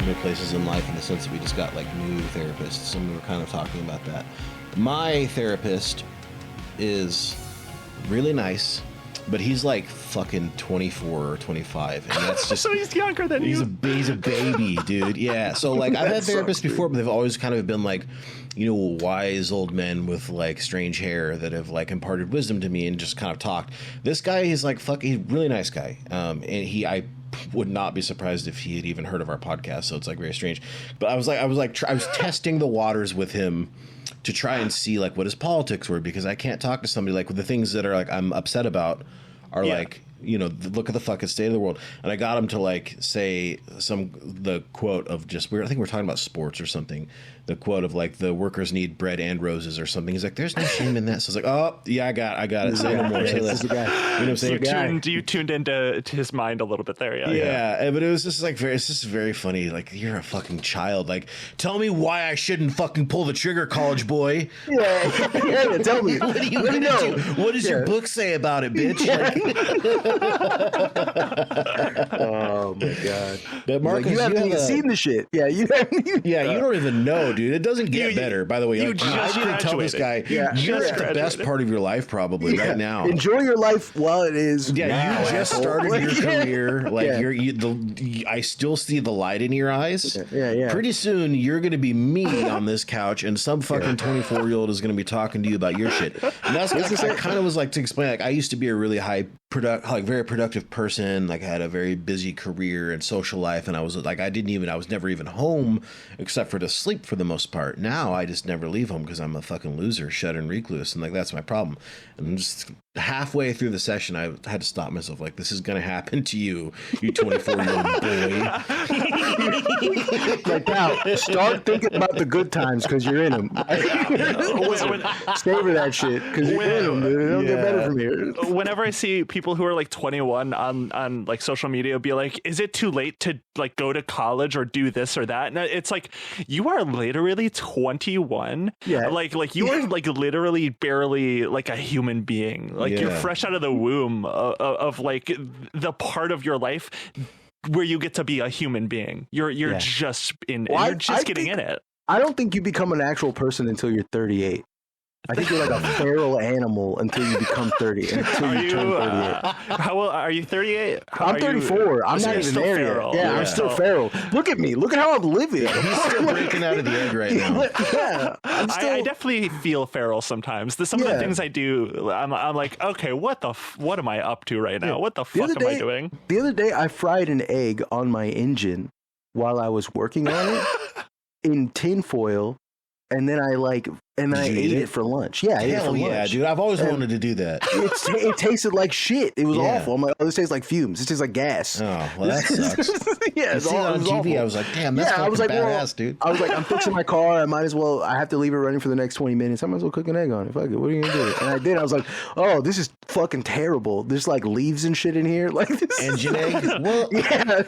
new places in life in the sense that we just got like new therapists, and we were kind of talking about that. My therapist is really nice, but he's like fucking 24 or 25, and that's just so he's younger than you. He's a baby, dude. Yeah. So like I've had therapists before, but they've always kind of been like, wise old men with like strange hair that have like imparted wisdom to me and just kind of talked. This guy is like he's a really nice guy. And I would not be surprised if he had even heard of our podcast. So it's like very strange. But I was testing the waters with him to try and see like what his politics were, because I can't talk to somebody like with the things that are like I'm upset about are like, look at the fucking state of the world. And I got him to like say the quote of just I think we're talking about sports or something. The quote of like the workers need bread and roses or something. He's like, there's no shame in that. So I was like, oh yeah, I got it. Say no more. Say less. You know what I'm saying? You tuned into his mind a little bit there. Yeah. But it was just like it's just very funny. Like, you're a fucking child. Like, tell me why I shouldn't fucking pull the trigger, college boy. Yeah. Tell me. What are you gonna do? What does your book say about it, bitch? Oh my god. But Marcus, you haven't even seen the shit. Yeah, you haven't. Yeah, you don't even know, dude. It doesn't get better. By the way, you like, just I didn't tell this guy. You're at the best part of your life, probably right now. Enjoy your life while it is. Yeah, now, you just started your career. Like I still see the light in your eyes. Yeah. Pretty soon, you're going to be me on this couch, and some fucking 24-year-old is going to be talking to you about your shit. And that's I kind of was like to explain. Like, I used to be a really very productive person. Like, I had a very busy career and social life, and I was like, I was never even home except for to sleep for the most part. Now I just never leave home because I'm a fucking loser, shut-in recluse, and like that's my problem. And just halfway through the session, I had to stop myself. Like, this is gonna happen to you, you 24-year-old boy. Like, now start thinking about the good times because you're in them. Savor that shit because you're in them. Dude. It don't get better from here. Whenever I see people who are like 21 on like social media be like, is it too late to like go to college or do this or that? And it's like, you are literally 21. Yeah. Like you are like literally barely like a human being. Like, you're fresh out of the womb of like the part of your life where you get to be a human being. You're just in. Well, you're just getting in it. I don't think you become an actual person until you're 38. I think you're like a feral animal until you become 30. Until you turn 38. How old are you? 38? I'm 34. I'm not even there yet. Yeah, I'm still feral. Look at me. Look at how I'm living. He's still breaking out of the egg right now. Yeah, I definitely feel feral sometimes. Some of the things I do, I'm like, okay, what am I up to right now? What the fuck am I doing? The other day, I fried an egg on my engine while I was working on it in tinfoil. And then I ate it for lunch. Yeah, I ate it for lunch. Dude. I've always wanted to do that. It tasted like shit. It was awful. I'm like, this tastes like fumes. It tastes like gas. Oh, well, that sucks. It's on TV. awful. I was like, damn, that's badass, dude. I was like, I'm fixing my car. I have to leave it running for the next 20 minutes. I might as well cook an egg on it. Fuck it. What are you going to do? And I did. I was like, oh, this is fucking terrible. There's like leaves and shit in here. Like this. Engine egg? Well, yeah.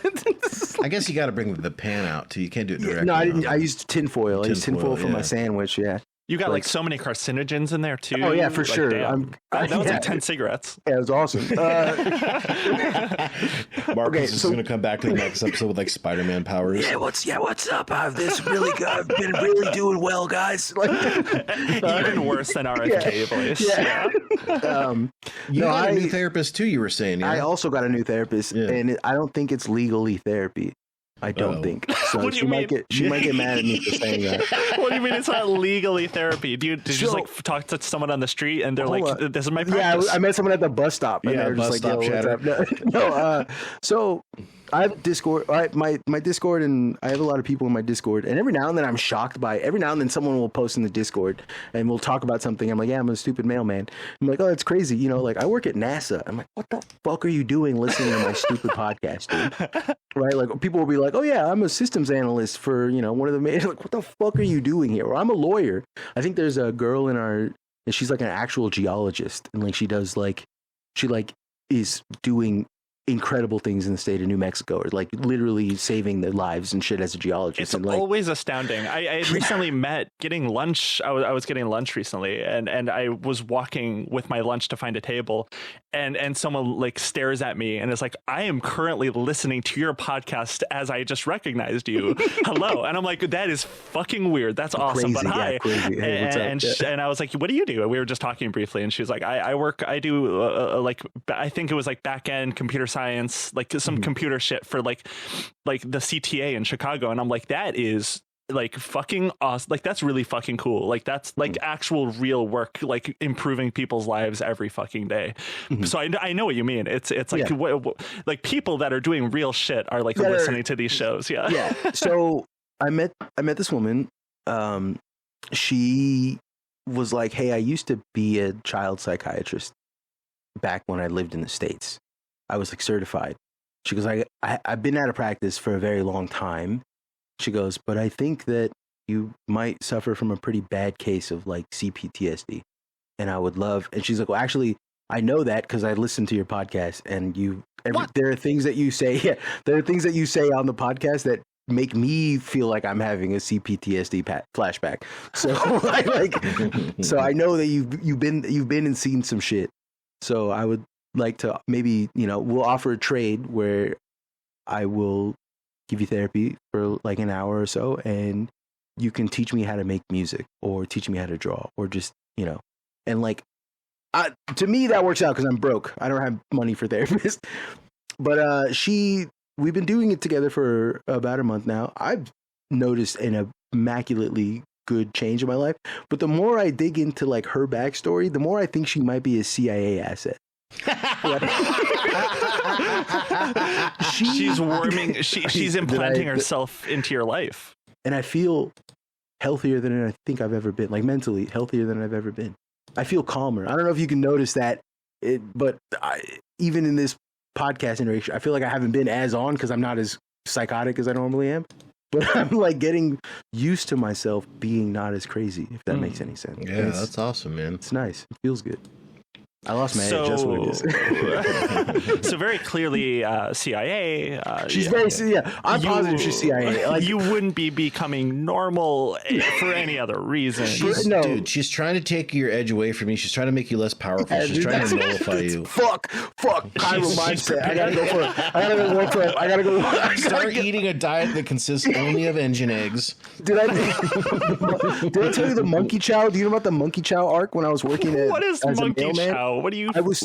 I guess you got to bring the pan out too. You can't do it directly. No, I didn't. I used tinfoil. I used tinfoil for my sandwich. Yeah. You got like so many carcinogens in there too. Oh yeah, for sure. That was like 10 cigarettes. Yeah, it was awesome. Marcus is going to come back to the next episode with like Spider-Man powers. What's up? I've been really doing well, guys. Like, even worse than RFK voice. Yeah. You got a new therapist too. You were saying. Yeah? I also got a new therapist, and I don't think it's legally therapy. I don't think. So she might get mad at me for saying that. What do you mean it's not legally therapy? Did you just like talk to someone on the street and they're like, this is my practice? Yeah, I met someone at the bus stop and they were just like, yo, what's up? No, so I have Discord. My Discord, and I have a lot of people in my Discord, and every now and then I'm shocked by it. Every now and then someone will post in the Discord and we'll talk about something. I'm like, yeah, I'm a stupid mailman. I'm like, oh, that's crazy. Like, I work at NASA. I'm like, what the fuck are you doing listening to my stupid podcast, dude? Right? Like, people will be like, oh yeah, I'm a systems analyst for, one of the like, what the fuck are you doing here? Or I'm a lawyer. I think there's a girl and she's like an actual geologist, and like she is doing incredible things in the state of New Mexico, or like literally saving their lives and shit as a geologist. It's and like, always astounding. I recently met getting lunch. I was getting lunch recently, and I was walking with my lunch to find a table, and someone like stares at me and is like, "I am currently listening to your podcast as I just recognized you. Hello." And I'm like, "That is fucking weird. That's awesome." Crazy, but hi. crazy. Hey, and I was like, "What do you do?" And we were just talking briefly, and she was like, I do like, I think it was like back end computer science, like some computer shit for like the CTA in Chicago." And I'm like, that is like fucking awesome. Like, that's really fucking cool. Like, that's like actual real work, like improving people's lives every fucking day. So I know what you mean. It's like, like people that are doing real shit are like listening to these shows. Yeah. So I met this woman. She was like, "Hey, I used to be a child psychiatrist back when I lived in the States. I was like certified." She goes, I've been out of practice for a very long time. She goes, "But I think that you might suffer from a pretty bad case of like CPTSD. And I would love," and she's like, "Well, actually, I know that because I listened to your podcast, and there are things that you say, there are things that you say on the podcast that make me feel like I'm having a CPTSD flashback. So so I know that you've been and seen some shit. So I would like to maybe, we'll offer a trade where I will give you therapy for like an hour or so, and you can teach me how to make music or teach me how to draw or just, and like, to me that works out because I'm broke. I don't have money for therapists. But we've been doing it together for about a month now. I've noticed an immaculately good change in my life. But the more I dig into like her backstory, the more I think she might be a CIA asset. She's warming. She's implanting herself into your life, and I feel healthier than I think I've ever been. Like mentally healthier than I've ever been. I feel calmer. I don't know if you can notice that, but even in this podcast interaction, I feel like I haven't been as on because I'm not as psychotic as I normally am. But I'm like getting used to myself being not as crazy, if that makes any sense. Yeah, that's awesome, man. It's nice. It feels good. I lost my edge. That's what it is. So very clearly CIA. She's I'm positive she's CIA. Like, you wouldn't be becoming normal for any other reason. Dude, she's trying to take your edge away from you. She's trying to make you less powerful. She's trying to nullify you. Fuck. Chiral mindset. I gotta go for it. I gotta go. Start eating a diet that consists only of engine eggs. Did I tell you the monkey chow? Do you know about the monkey chow arc when I was working what is as monkey a mailman? Chow? What do you? I was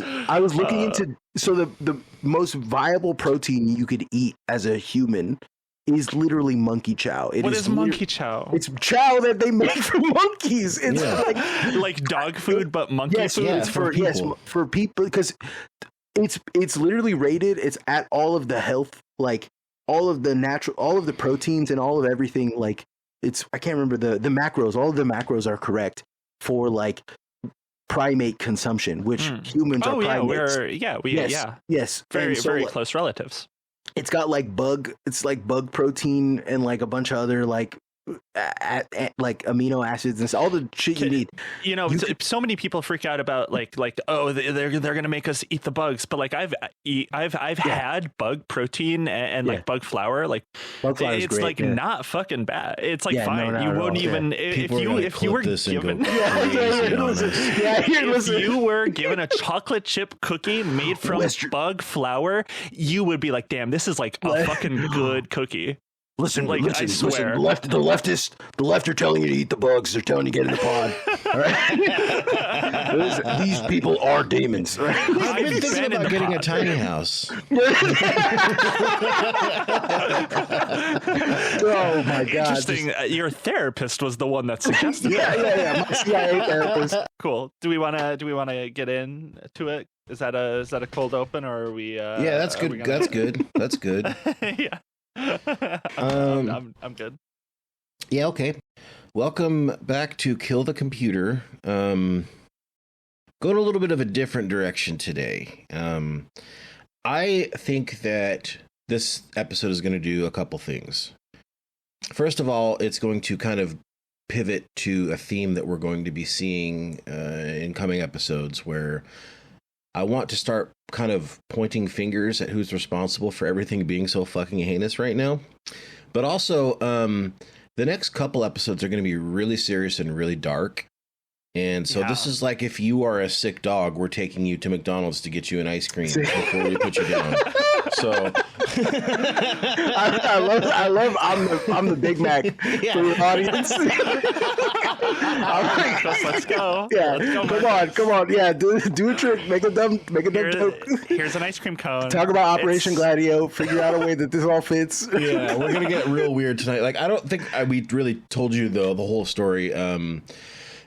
looking into the most viable protein you could eat as a human is literally monkey chow. What is monkey chow? It's chow that they make for monkeys. It's like dog food, but monkey food. It's for people because it's literally rated. It's at all of the health, like all of the natural, all of the proteins and all of everything. Like I can't remember the macros. All of the macros are correct for like primate consumption, which humans are primates. Yes. Very close relatives. It's got like bug protein and like a bunch of other like amino acids and all the shit you need. So many people freak out about like they're gonna make us eat the bugs, but like I've had bug protein and like bug flour. Like bug flour is it's great, like not fucking bad. It's like fine. You won't even if you were given if you were given a chocolate chip cookie made from bug flour, you would be like, damn, this is like a fucking good cookie. Listen, I swear. The left are telling you to eat the bugs. They're telling you to get in the pod. All right? These people are demons. Right? I've been thinking about getting a tiny house. Oh my god! Interesting. Your therapist was the one that suggested. Yeah. My CIA therapist. Cool. Do we want to get into it? Is that a cold open, or are we? Yeah, that's good. That's good. That's good. Yeah. I'm good. Yeah, okay. Welcome back to Kill the Computer. Going a little bit of a different direction today. I think that this episode is going to do a couple things. First of all, it's going to kind of pivot to a theme that we're going to be seeing in coming episodes where I want to start kind of pointing fingers at who's responsible for everything being so fucking heinous right now. But also, the next couple episodes are going to be really serious and really dark. And so this is like, if you are a sick dog, we're taking you to McDonald's to get you an ice cream before we put you down. So I love I'm the Big Mac for the audience. Let's go. Yeah, let's go, come on. Yeah, do a trick, make a dumb joke. Here's an ice cream cone. Talk about Operation Gladio. Figure out a way that this all fits. Yeah, we're gonna get real weird tonight. Like, I don't think we really told you the whole story.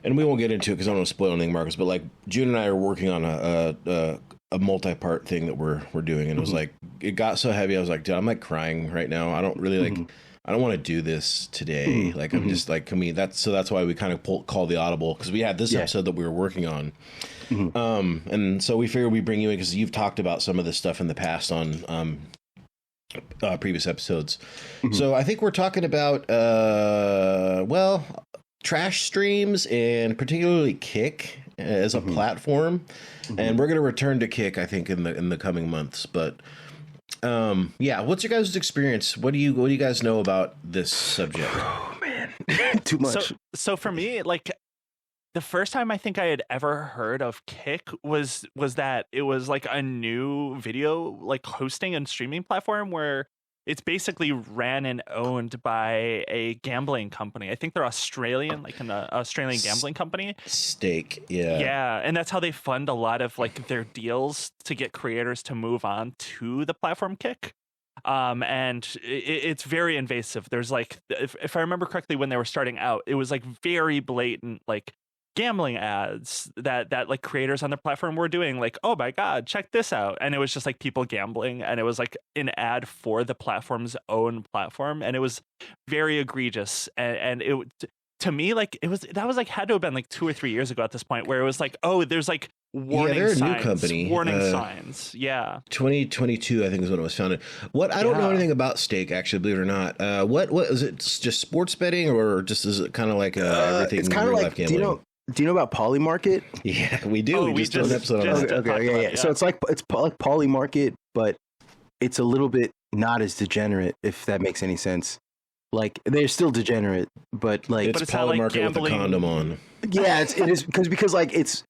And we won't get into it because I don't want to spoil anything, Marcus. But like, June and I are working on a multi-part thing that we're doing, and it was like, it got so heavy. I was like, dude, I'm like crying right now. I don't really like. I don't want to do this today. Like, I'm just like, that's why we kind of called the audible, because we had this episode that we were working on. And so we figured we'd bring you in because you've talked about some of this stuff in the past on previous episodes. So I think we're talking about trash streams, and particularly Kick as a platform. And we're going to return to Kick, I think, in the coming months. But what's your guys' experience? What do you guys know about this subject? Oh man, too much. So for me, like, the first time I think I had ever heard of Kick was that it was like a new video like hosting and streaming platform where it's basically ran and owned by a gambling company. I think they're Australian, like an Australian gambling company. Stake, yeah. Yeah, and that's how they fund a lot of like their deals to get creators to move on to the platform Kick. And it's very invasive. There's like, if I remember correctly, when they were starting out, it was like very blatant, like gambling ads that like creators on the platform were doing, like, oh my god, check this out, and it was just like people gambling, and it was like an ad for the platform's own platform, and it was very egregious, and it, to me, like, that was like had to have been like 2 or 3 years ago at this point, where it was like, oh, there's like warning they're a signs, new company. warning signs. 2022, I think, is when it was founded. I don't know anything about Stake, actually, believe it or not. What is it? Just sports betting, or just is it kind of like everything? It's kind of like, do you know about Polymarket? Yeah, we do. Oh, we just did an episode on it. Okay, yeah. So it's like Polymarket, but it's a little bit not as degenerate, if that makes any sense. Like, they're still degenerate, but like it's Polymarket with a condom on. Yeah, it is because like it's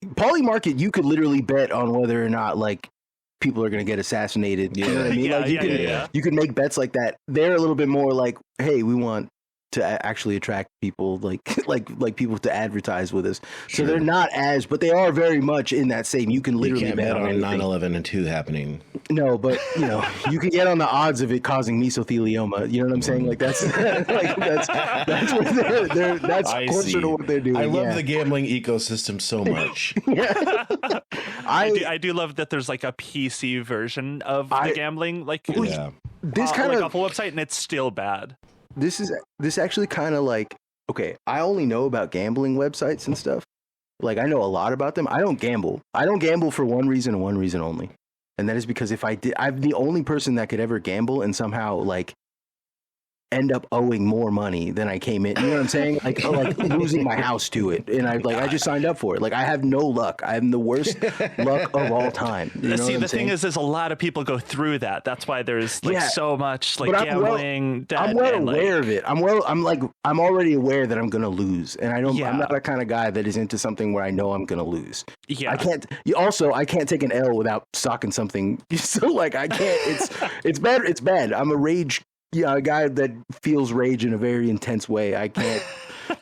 Polymarket. You could literally bet on whether or not like people are going to get assassinated. Yeah. You know what I mean? You could make bets like that. They're a little bit more like, hey, we want to actually attract people, like people to advertise with us. So they're not as, but they are very much in that same. You can literally bet on 9/11 and 2 happening. No, but you can get on the odds of it causing mesothelioma. You know what I'm saying? Like that's that's what that's closer to what they're doing. I love the gambling ecosystem so much. I do love that there's like a PC version of the gambling, like this kind of awful website, and it's still bad. This actually kind of like, okay, I only know about gambling websites and stuff. Like, I know a lot about them. I don't gamble. I don't gamble for one reason and one reason only. And that is because if I did, I'm the only person that could ever gamble and somehow like end up owing more money than I came in. You know what I'm saying? Like losing my house to it. And I just signed up for it. Like, I have no luck. I have the worst luck of all time. You know See, the thing is a lot of people go through that. That's why there's like so much like gambling. I'm well aware of it. I'm already aware that I'm going to lose. And I'm not the kind of guy that is into something where I know I'm going to lose. Yeah. I can't take an L without socking something. So like, I can't, it's bad. It's bad. I'm a rage. Yeah, a guy that feels rage in a very intense way. I can't.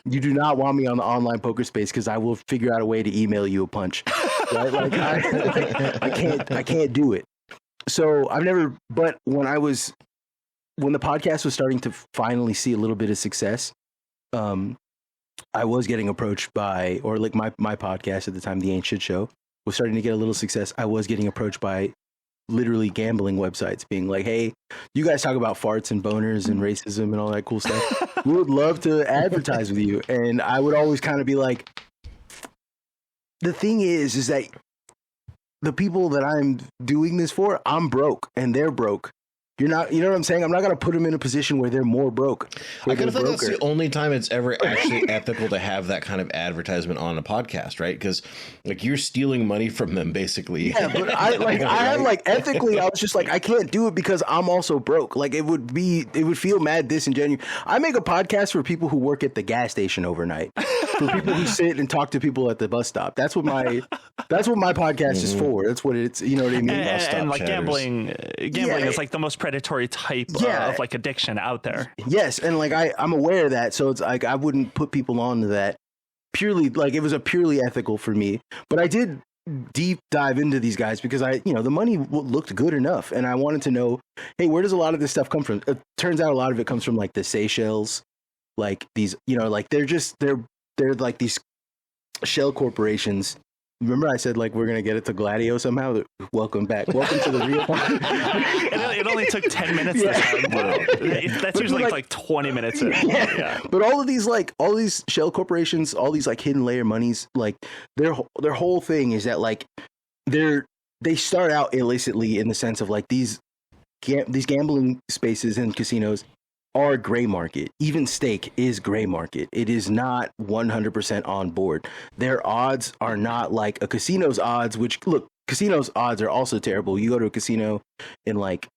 You do not want me on the online poker space because I will figure out a way to email you a punch. Right? Like, I can't do it. So I've never. But when the podcast was starting to finally see a little bit of success, I was getting approached by, or like my podcast at the time, The Ain't Shit Show, was starting to get a little success. I was getting approached by literally gambling websites being like, hey, you guys talk about farts and boners and racism and all that cool stuff. We would love to advertise with you. And I would always kind of be like, the thing is that the people that I'm doing this for, I'm broke and they're broke. You're not, you know what I'm saying? I'm not going to put them in a position where they're more broke. I kind of think that's the only time it's ever actually ethical to have that kind of advertisement on a podcast, right? Because like you're stealing money from them basically. Yeah, but ethically, I was just like, I can't do it because I'm also broke. Like it would feel mad disingenuous. I make a podcast for people who work at the gas station overnight, for people who sit and talk to people at the bus stop. That's what my podcast is for. That's what it's, you know what I mean? And like gambling is like the most predatory type of like addiction out there. Yes, and like I'm aware of that, so it's like I wouldn't put people onto that purely, like it was a purely ethical for me. But I did deep dive into these guys because the money looked good enough, and I wanted to know, hey, where does a lot of this stuff come from? It turns out a lot of it comes from like the Seychelles, like these, like they're like these shell corporations. Remember I said, like, we're going to get it to Gladio somehow? Welcome back. Welcome to the real one. It only took 10 minutes this time. Wow. That's usually like 20 minutes. Yeah. But all these shell corporations, all these like hidden layer monies, like their whole thing is that like they start out illicitly in the sense of like these gambling spaces and casinos are gray market. Even stake is gray market. It is not 100% on board. Their odds are not like a casino's odds, which look, casinos' odds are also terrible. You go to a casino in like,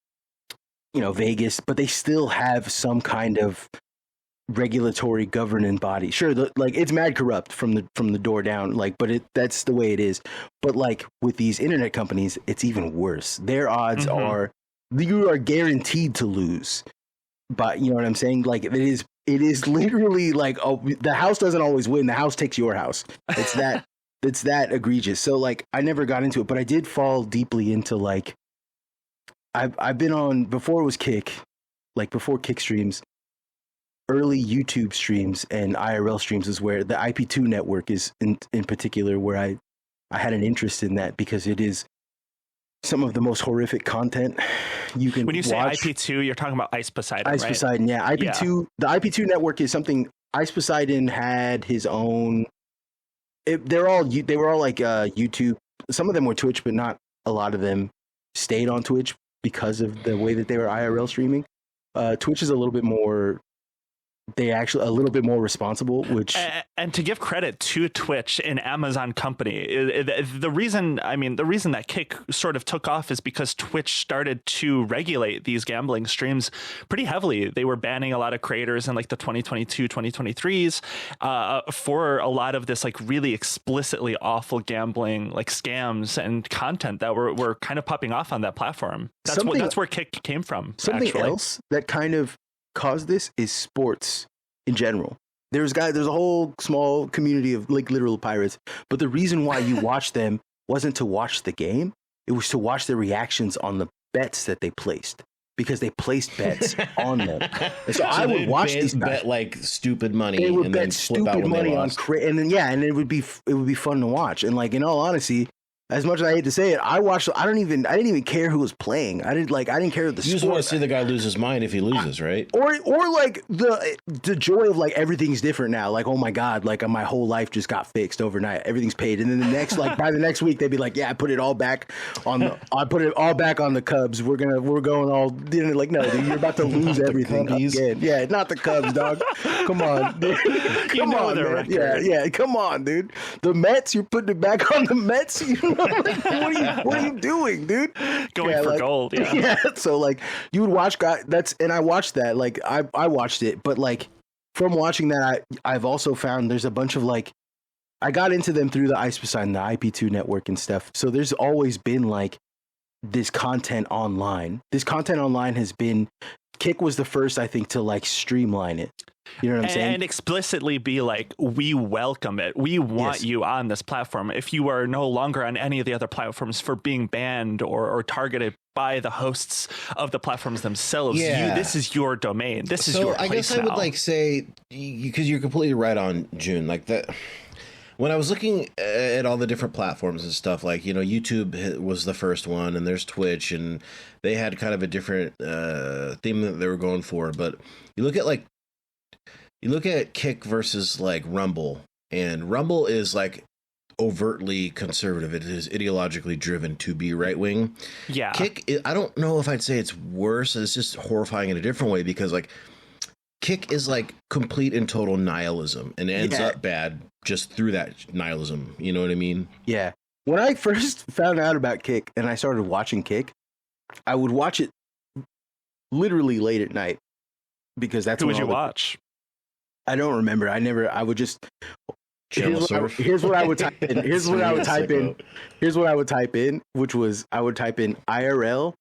Vegas, but they still have some kind of regulatory governing body. Sure, like it's mad corrupt from the door down, like, but that's the way it is. But like with these internet companies, it's even worse. Their odds are, you are guaranteed to lose. But you know what I'm saying? Like it is literally like, the house doesn't always win. The house takes your house. It's that it's that egregious. So like I never got into it, but I did fall deeply into like I've been on, before it was Kick, like before Kick streams, early YouTube streams and IRL streams is where the IP2 network is in particular, where I had an interest in that because it is some of the most horrific content you can watch. When you say IP2, you're talking about Ice Poseidon, Ice right? Poseidon, yeah. IP2, the IP2 network is something. Ice Poseidon had his own. They were all like YouTube. Some of them were Twitch, but not a lot of them stayed on Twitch because of the way that they were IRL streaming. Twitch is a little bit more. They actually a little bit more responsible, which and to give credit to Twitch, an Amazon company, the reason that Kick sort of took off is because Twitch started to regulate these gambling streams pretty heavily. They were banning a lot of creators in like the 2022, 2023s for a lot of this like really explicitly awful gambling like scams and content that were kind of popping off on that platform. That's where Kick came from. Something else that kind of caused this is sports in general. There's a whole small community of like literal pirates, but the reason why you watch them wasn't to watch the game, it was to watch the reactions on the bets that they placed, because they placed bets on them. And so I would watch these guys bet like stupid money. They would and bet then stupid money on and then and it would be fun to watch. And like in all honesty, as much as I hate to say it, I didn't even care who was playing. I didn't care the sport. You just want to see the guy lose his mind if he loses, right? Or like the joy of like everything's different now. Like, oh my God, like my whole life just got fixed overnight. Everything's paid. And then the next, like by the next week, they'd be like, yeah, I put it all back on the Cubs. We're going all, like, no, dude, you're about to lose everything again. Yeah, not the Cubs, dog. Come on, dude. Come on, man. Yeah, come on, dude. The Mets, you're putting it back on the Mets. Like, what are you doing, dude? Going for gold. Yeah. So like you would watch guys. And I watched that. Like I watched it, but like from watching that, I've also found there's a bunch of like, I got into them through the Ice Poseidon, the IP2 network and stuff. So there's always been like this content online. This content online has been, Kick was the first, I think, to like streamline it. You know what I'm saying? And explicitly be like, we welcome it. We want you on this platform. If you are no longer on any of the other platforms for being banned or targeted by the hosts of the platforms themselves, this is your domain. This is your place. I guess I would like say, because you're completely right on, June, like that. When I was looking at all the different platforms and stuff, like, YouTube was the first one, and there's Twitch, and they had kind of a different theme that they were going for. But you look at Kick versus like Rumble, and Rumble is like overtly conservative. It is ideologically driven to be right wing. Yeah. Kick, I don't know if I'd say it's worse. It's just horrifying in a different way because like Kick is like complete and total nihilism and ends up bad just through that nihilism. You know what I mean? Yeah. When I first found out about Kick and I started watching Kick, I would watch it literally late at night because that's who would you watch? I don't remember. I would just here's what I would type in. Here's what I would type in. Here's what I would type in, which was I would type in IRL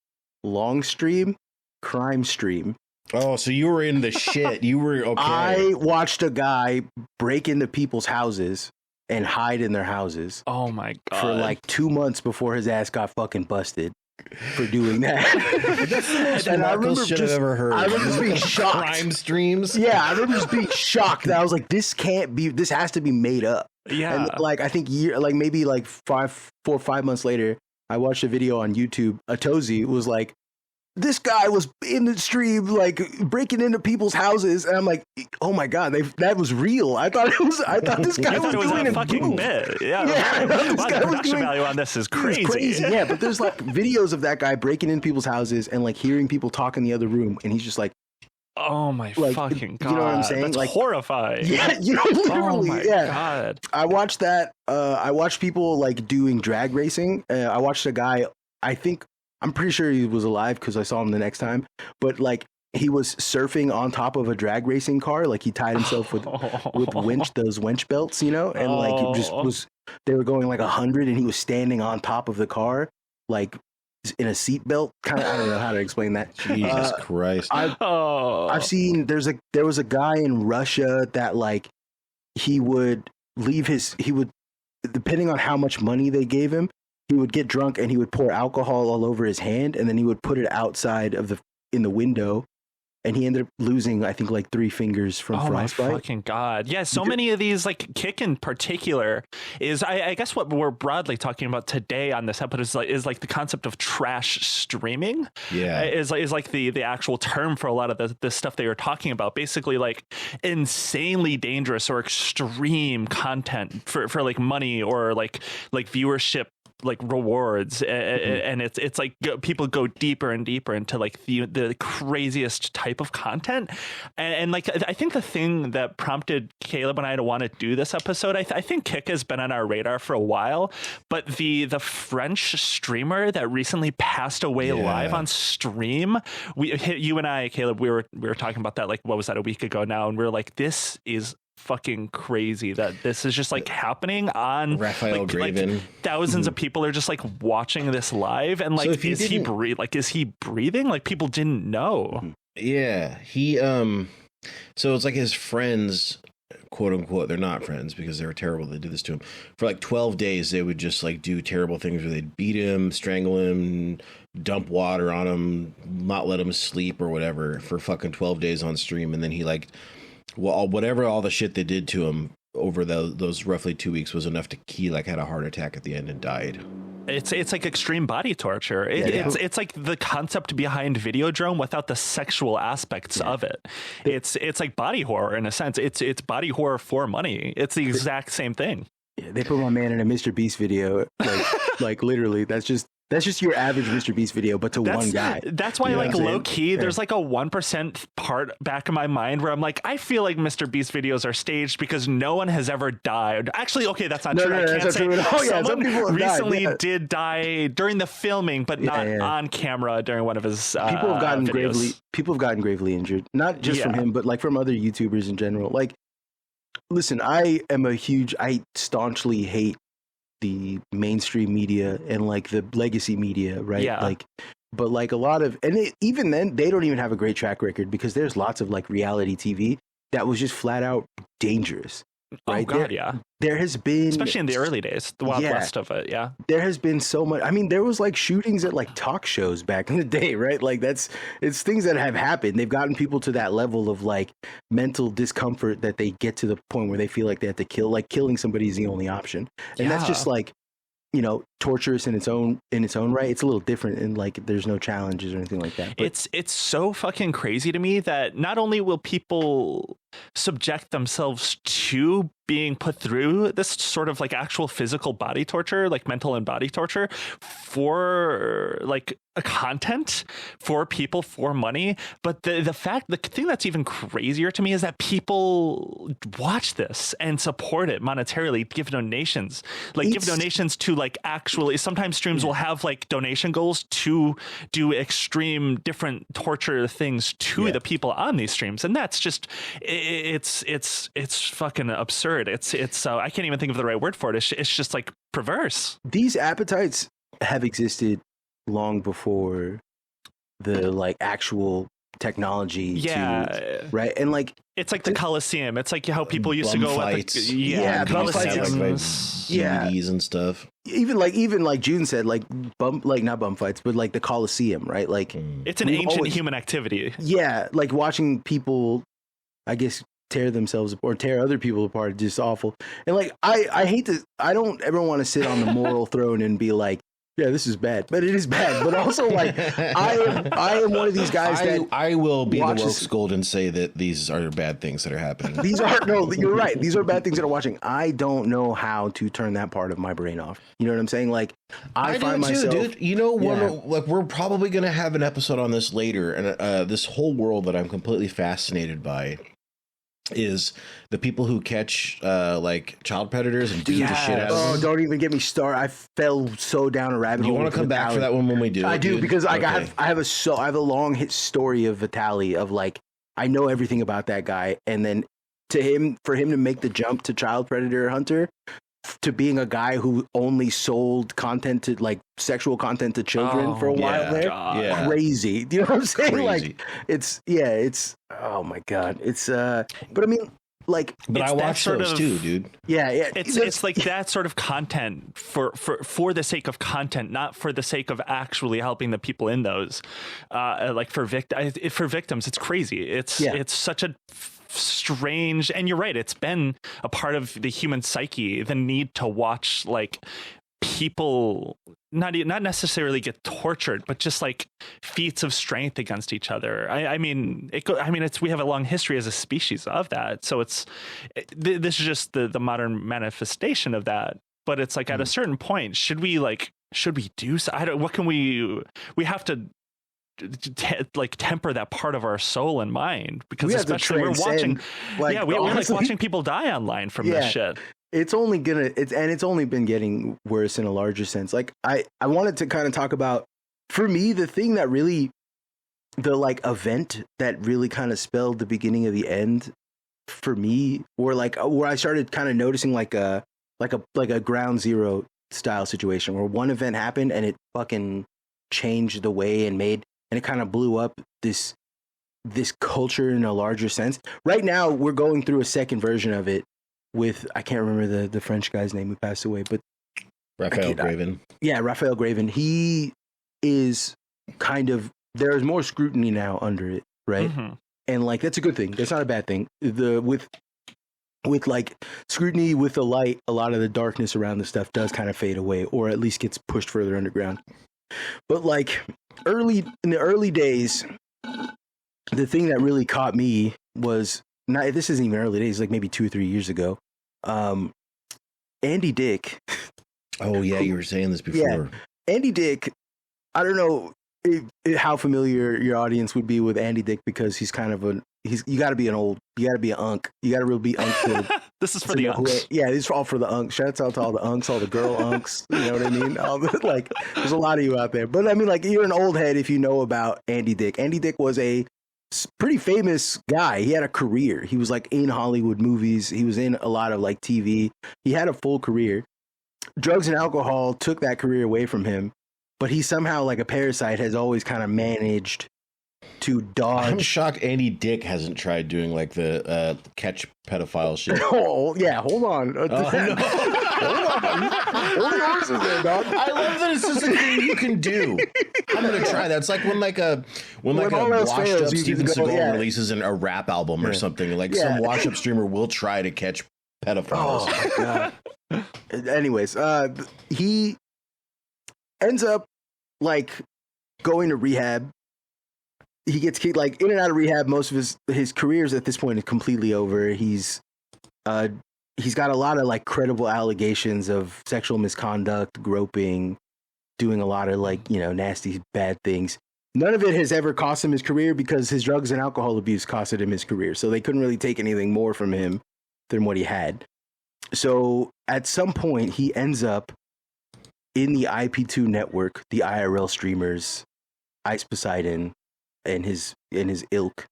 long stream crime stream. Oh, so you were in the shit. You were okay. I watched a guy break into people's houses and hide in their houses. Oh my god! For like 2 months before his ass got fucking busted for doing that. That's the most Marcos shit I've ever heard. I remember just being shocked. Crime streams. Yeah, I remember just being shocked. That I was like, this can't be. This has to be made up. Yeah. And like I think maybe like 4 or 5 months later, I watched a video on YouTube. Atozi was like, this guy was in the stream, like breaking into people's houses, and I'm like, "Oh my god, that was real." I thought this guy was doing a fucking bit. Yeah, this wow, guy the production value on this is crazy. Yeah, but there's like videos of that guy breaking into people's houses and like hearing people talk in the other room, and he's just like, "Oh my fucking god!" You know what I'm saying? That's like horrifying. Yeah, literally. Oh my god! I watched that. I watched people like doing drag racing. I watched a guy. I'm pretty sure he was alive because I saw him the next time. But like he was surfing on top of a drag racing car. Like he tied himself with those winch belts, you know, and like it just was. They were going like 100, and he was standing on top of the car, like in a seatbelt. Kind of, I don't know how to explain that. Jesus Christ! I've seen there was a guy in Russia that like he would depending on how much money they gave him. He would get drunk and he would pour alcohol all over his hand, and then he would put it outside in the window, and he ended up losing, I think, like 3 fingers from frostbite. Oh my fucking god! Yeah, so many of these, like Kick in particular, is I guess what we're broadly talking about today on this episode is like the concept of trash streaming. Yeah, is like the actual term for a lot of the stuff they were talking about. Basically, like insanely dangerous or extreme content for like money or like viewership, like rewards, and it's like people go deeper and deeper into like the craziest type of content, and like I think the thing that prompted Caleb and I to want to do this episode, I think Kick has been on our radar for a while, but the French streamer that recently passed away live on stream, you and I, Caleb, we were talking about that, like what was that, a week ago now, and we were like, this is fucking crazy that this is just like happening on Raphael Graven. Like thousands of people are just like watching this live, and like, so is he breathing? Like people didn't know. Yeah, he so it's like his friends, quote unquote, they're not friends because they were terrible. They did this to him for like 12 days. They would just like do terrible things where they'd beat him, strangle him, dump water on him, not let him sleep or whatever for fucking 12 days on stream. And then he like, well, whatever all the shit they did to him over those roughly 2 weeks was enough to he like had a heart attack at the end and died. It's like extreme body torture. It's like the concept behind Videodrome without the sexual aspects of it. It's like body horror in a sense. It's body horror for money. It's the exact same thing. Yeah, they put my man in a Mr. Beast video, like literally. That's just your average Mr. Beast video, but to one guy. That's why, like, low key, there's like a 1% part back in my mind where I'm like, I feel like Mr. Beast videos are staged because no one has ever died. Actually, okay, that's not true. I can't say. Someone recently did die during the filming, but not on camera during one of his people have gotten videos. People have gotten gravely injured, not just from him, but like from other YouTubers in general. Like, listen, I staunchly hate the mainstream media and like the legacy media, right? Yeah. Like, but like a lot of, and even then, they don't even have a great track record because there's lots of like reality TV that was just flat out dangerous. Right? Oh God, there has been, especially in the early days, the Wild West of it. Yeah, there has been so much. I mean, there was like shootings at like talk shows back in the day, right? Like it's things that have happened. They've gotten people to that level of like mental discomfort that they get to the point where they feel like they have to kill. Like killing somebody is the only option, and that's just like, you know, torturous in its own right. It's a little different, and like there's no challenges or anything like that. But it's so fucking crazy to me that not only will people subject themselves to being put through this sort of like actual physical body torture, like mental and body torture, for like a content, for people, for money, but the thing that's even crazier to me is that people watch this and support it monetarily, give donations to like actually, sometimes streams will have like donation goals to do extreme different torture things to the people on these streams, and that's just it's fucking absurd. It's I can't even think of the right word for it. It's just like perverse. These appetites have existed long before the like actual technology right, and like it's like the Coliseum. It's like how people used to go fights. Coliseums, DVDs and stuff. Even like June said, like not bum fights, but like the Coliseum, right? Like it's an ancient human activity. Yeah, like watching people, I guess, tear themselves or tear other people apart is just awful. And like I hate to, I don't ever want to sit on the moral throne and be like, yeah, this is bad, but it is bad. But also, like, I am one of these guys that I will be the woke scold and say that these are bad things that are happening. These are no, you're right. These are bad things that are watching. I don't know how to turn that part of my brain off. You know what I'm saying? Like, I find myself, dude. You know, like we're probably gonna have an episode on this later, and this whole world that I'm completely fascinated by is the people who catch like child predators and beat the shit out of them. Oh, don't even get me started. I fell so down a rabbit hole. You want to come back for that one when we do? I do, because I have a long story of Vitaly, of like, I know everything about that guy, and then for him to make the jump to child predator hunter, to being a guy who only sold content to like sexual content to children for a while there. Crazy. Do you know what I'm saying? Crazy. Like it's oh my God. It's but I mean, like, but I watch those too, dude. Yeah. It's like that sort of content for the sake of content, not for the sake of actually helping the people in those. Like for victims, it's crazy. It's such a strange, and you're right, it's been a part of the human psyche, the need to watch like people not necessarily get tortured, but just like feats of strength against each other. I mean, we have a long history as a species of that, so this is just the modern manifestation of that. But it's like at a certain point, should we do so? We have to like temper that part of our soul and mind, because especially we're watching we like watching people die online from this shit. It's only been getting worse in a larger sense. Like I wanted to kind of talk about, for me, the thing that really, the like event that really kind of spelled the beginning of the end for me, where I started kind of noticing like a ground zero style situation where one event happened and it fucking changed the way and it kind of blew up this culture in a larger sense. Right now, we're going through a second version of it with, I can't remember the French guy's name who passed away, but Raphael Graven. Yeah, Raphael Graven. He is kind of, there's more scrutiny now under it, right? Mm-hmm. And like, that's a good thing. That's not a bad thing. With like scrutiny, with the light, a lot of the darkness around the stuff does kind of fade away, or at least gets pushed further underground. But like in the early days, the thing that really caught me was, this isn't even early days, like maybe 2 or 3 years ago. Andy Dick. Oh yeah, you were saying this before. Yeah, Andy Dick. I don't know how familiar your audience would be with Andy Dick, because he's kind of you got to be you got to be an unk. You got to really be unk. This is for the unks. Yeah, this is all for the unks. Shouts out to all the unks, all the girl unks. You know what I mean? Like, there's a lot of you out there. But I mean, like, you're an old head if you know about Andy Dick. Andy Dick was a pretty famous guy. He had a career. He was like in Hollywood movies. He was in a lot of like TV. He had a full career. Drugs and alcohol took that career away from him, but he somehow, like a parasite, has always kind of managed to dodge. I'm shocked Andy Dick hasn't tried doing like the catch pedophile shit. Oh yeah, hold on. No. Hold on there, dog. I love that it's just a thing you can do. I'm gonna try that. It's like when a washed up Steven Seagal releases a rap album or something. Like some washed up streamer will try to catch pedophiles. Oh my God. Anyways, he ends up like going to rehab. He gets kicked like in and out of rehab. Most of his careers at this point is completely over. He's got a lot of like credible allegations of sexual misconduct, groping, doing a lot of like, you know, nasty, bad things. None of it has ever cost him his career because his drugs and alcohol abuse costed him his career. So they couldn't really take anything more from him than what he had. So at some point he ends up in the IP2 network, the IRL streamers, Ice Poseidon and his ilk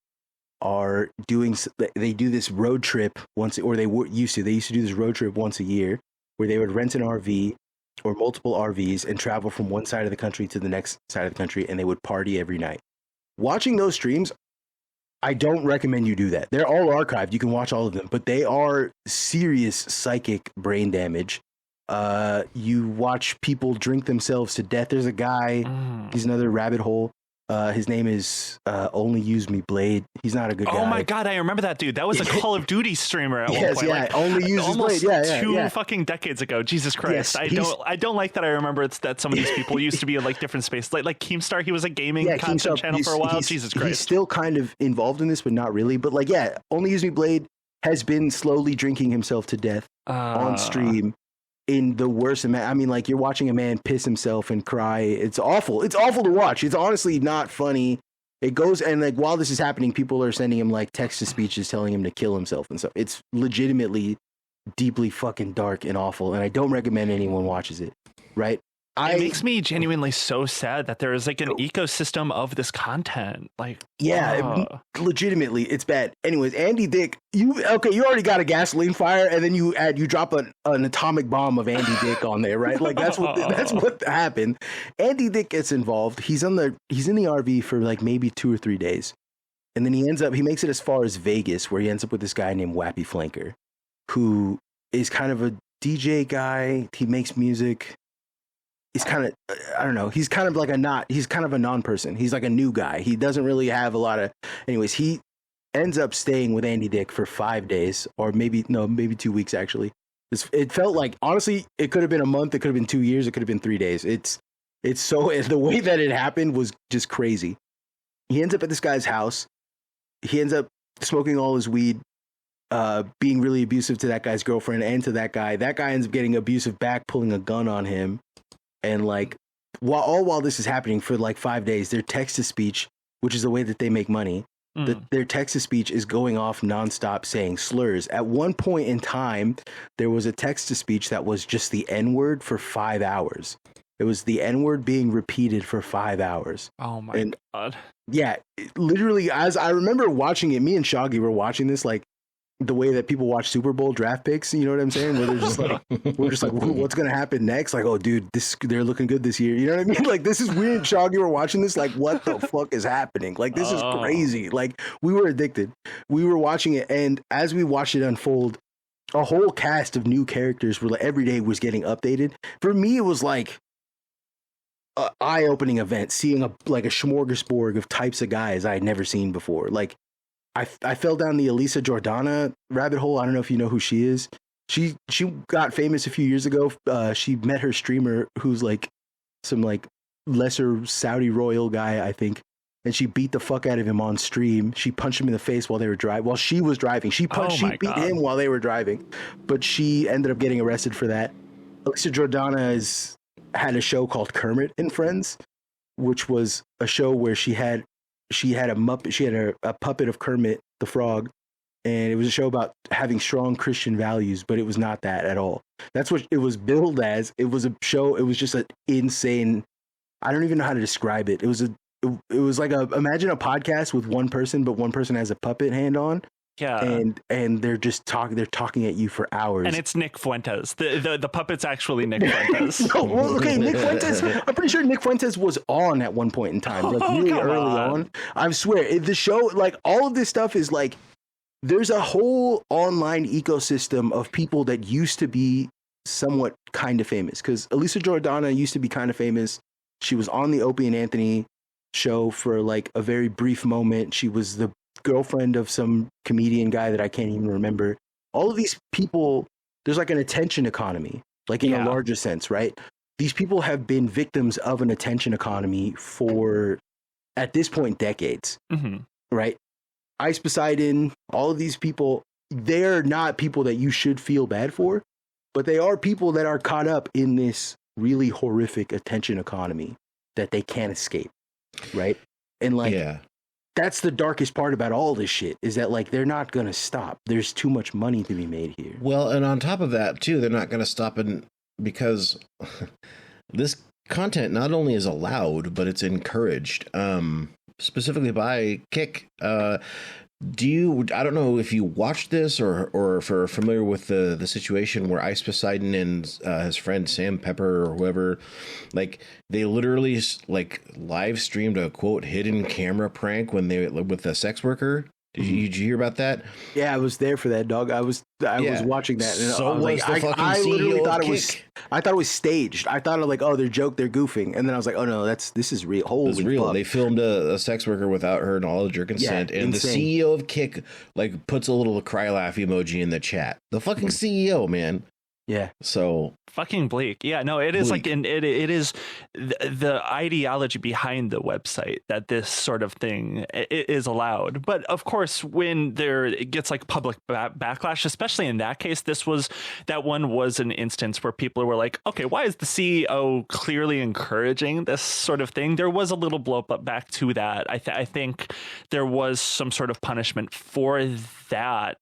are doing, they do this road trip once, or they used to do this road trip once a year where they would rent an RV or multiple RVs and travel from one side of the country to the next side of the country, and they would party every night. Watching those streams, I don't recommend you do that. They're all archived. You can watch all of them, but they are serious psychic brain damage. You watch people drink themselves to death. There's a guy, he's another rabbit hole. His name is Only Use Me Blade. He's not a good guy. Oh my god, I remember that dude. That was a Call of Duty streamer at one point. Yeah, like, Only Use Me Blade. Two fucking decades ago. Jesus Christ. Yes, I don't like that I remember that some of these people used to be in like different spaces. Like Keemstar, he was a gaming content channel for a while. Jesus Christ. He's still kind of involved in this, but not really. But like, yeah, Only Use Me Blade has been slowly drinking himself to death on stream. In the worst, I mean, like, you're watching a man piss himself and cry. It's awful. It's awful to watch. It's honestly not funny. It goes, and like, while this is happening, people are sending him like text to speeches telling him to kill himself and stuff. It's legitimately deeply fucking dark and awful, and I don't recommend anyone watches it. Right? It makes me genuinely so sad that there is like an ecosystem of this content. Like, legitimately, it's bad. Anyways, Andy Dick, you already got a gasoline fire, and then you drop an atomic bomb of Andy Dick on there, right? Like that's what happened. Andy Dick gets involved. He's in the RV for like maybe 2 or 3 days, and then he makes it as far as Vegas, where he ends up with this guy named Wappy Flanker, who is kind of a DJ guy. He makes music. He's kind of, I don't know. He's kind of a non-person. He's like a new guy. He doesn't really have a lot of, anyways, he ends up staying with Andy Dick for 5 days, or maybe 2 weeks actually. It felt like, honestly, it could have been a month. It could have been 2 years. It could have been 3 days. It's so, the way that it happened was just crazy. He ends up at this guy's house. He ends up smoking all his weed, being really abusive to that guy's girlfriend and to that guy. That guy ends up getting abusive back, pulling a gun on him. And like, while this is happening for like 5 days, their text to speech, which is the way that they make money, their text to speech is going off nonstop saying slurs. At one point in time, there was a text to speech that was just the N-word for 5 hours. It was the N-word being repeated for 5 hours. Oh my god. Yeah, literally, as I remember watching it, me and Shaggy were watching this like the way that people watch Super Bowl draft picks, you know what I'm saying? Where they're just like, we're just like, what's going to happen next? Like, oh, dude, they're looking good this year. You know what I mean? Like, this is weird. Shaggy, we're watching this. Like, what the fuck is happening? Like, this is crazy. Like, we were addicted. We were watching it. And as we watched it unfold, a whole cast of new characters were like, every day was getting updated. For me, it was like an eye-opening event, seeing a smorgasbord of types of guys I had never seen before. Like, I fell down the Elisa Jordana rabbit hole. I don't know if you know who she is. She got famous a few years ago. She met her streamer who's like some like lesser Saudi royal guy, I think. And she beat the fuck out of him on stream. She punched him in the face while she was driving. She beat him while they were driving. But she ended up getting arrested for that. Elisa Jordana had a show called Kermit and Friends, which was a show where she had a puppet of Kermit the Frog, and it was a show about having strong Christian values, but it was not that at all. That's what it was billed as. It was a show. It was just an insane, I don't even know how to describe it. It was like imagine a podcast with one person, but one person has a puppet hand on. Yeah. And they're talking at you for hours. And it's Nick Fuentes. The puppet's actually Nick Fuentes. No, well, okay, Nick Fuentes. I'm pretty sure Nick Fuentes was on at one point in time, like really early on. I swear, the show, like all of this stuff is like, there's a whole online ecosystem of people that used to be somewhat kind of famous. Because Elisa Jordana used to be kind of famous. She was on the Opie and Anthony show for like a very brief moment. She was the girlfriend of some comedian guy that I can't even remember. All of these people, there's like an attention economy, like in a larger sense, right? these people have been victims of an attention economy for, at this point, decades, right? Ice Poseidon, all of these people, they're not people that you should feel bad for, but they are people that are caught up in this really horrific attention economy that they can't escape, right? And like, that's the darkest part about all this shit, is that like they're not gonna stop. There's too much money to be made here. Well, and on top of that too, they're not gonna stop because this content not only is allowed, but it's encouraged, specifically by Kick. I don't know if you watched this or if you're familiar with the situation where Ice Poseidon and his friend Sam Pepper or whoever, like they literally like live streamed a quote hidden camera prank with a sex worker. Did you hear about that? Yeah, I was there for that, dog. I was watching that, and so I literally thought it was staged. I thought they're goofing, and then I was like, oh no, this is real. Holy, it's real. Fuck. They filmed a sex worker without her knowledge or consent, and insane. The CEO of Kick like puts a little cry laugh emoji in the chat. The fucking CEO, man. Yeah. So fucking bleak. Yeah, no, it is bleak. Like it is the ideology behind the website that this sort of thing is allowed. But of course, when it gets like public backlash, especially in that case, that one was an instance where people were like, okay, why is the CEO clearly encouraging this sort of thing? There was a little blow up back to that. I think there was some sort of punishment for that.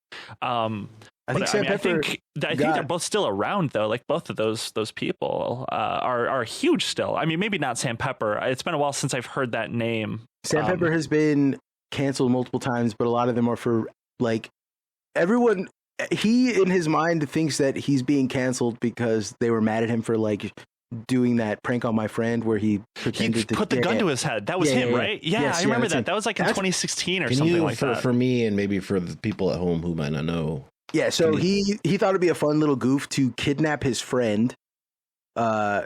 I think they're both still around though. Like both of those people are huge still. I mean, maybe not Sam Pepper. It's been a while since I've heard that name. Sam Pepper has been canceled multiple times, but a lot of them are for like everyone. He in his mind thinks that he's being canceled because they were mad at him for like doing that prank on my friend where he pretended to put the gun to his head. That was him, right? Yeah, yes, I remember that. That was like in 2016 or something like that. For me and maybe for the people at home who might not know. Yeah, so he thought it'd be a fun little goof to kidnap his friend,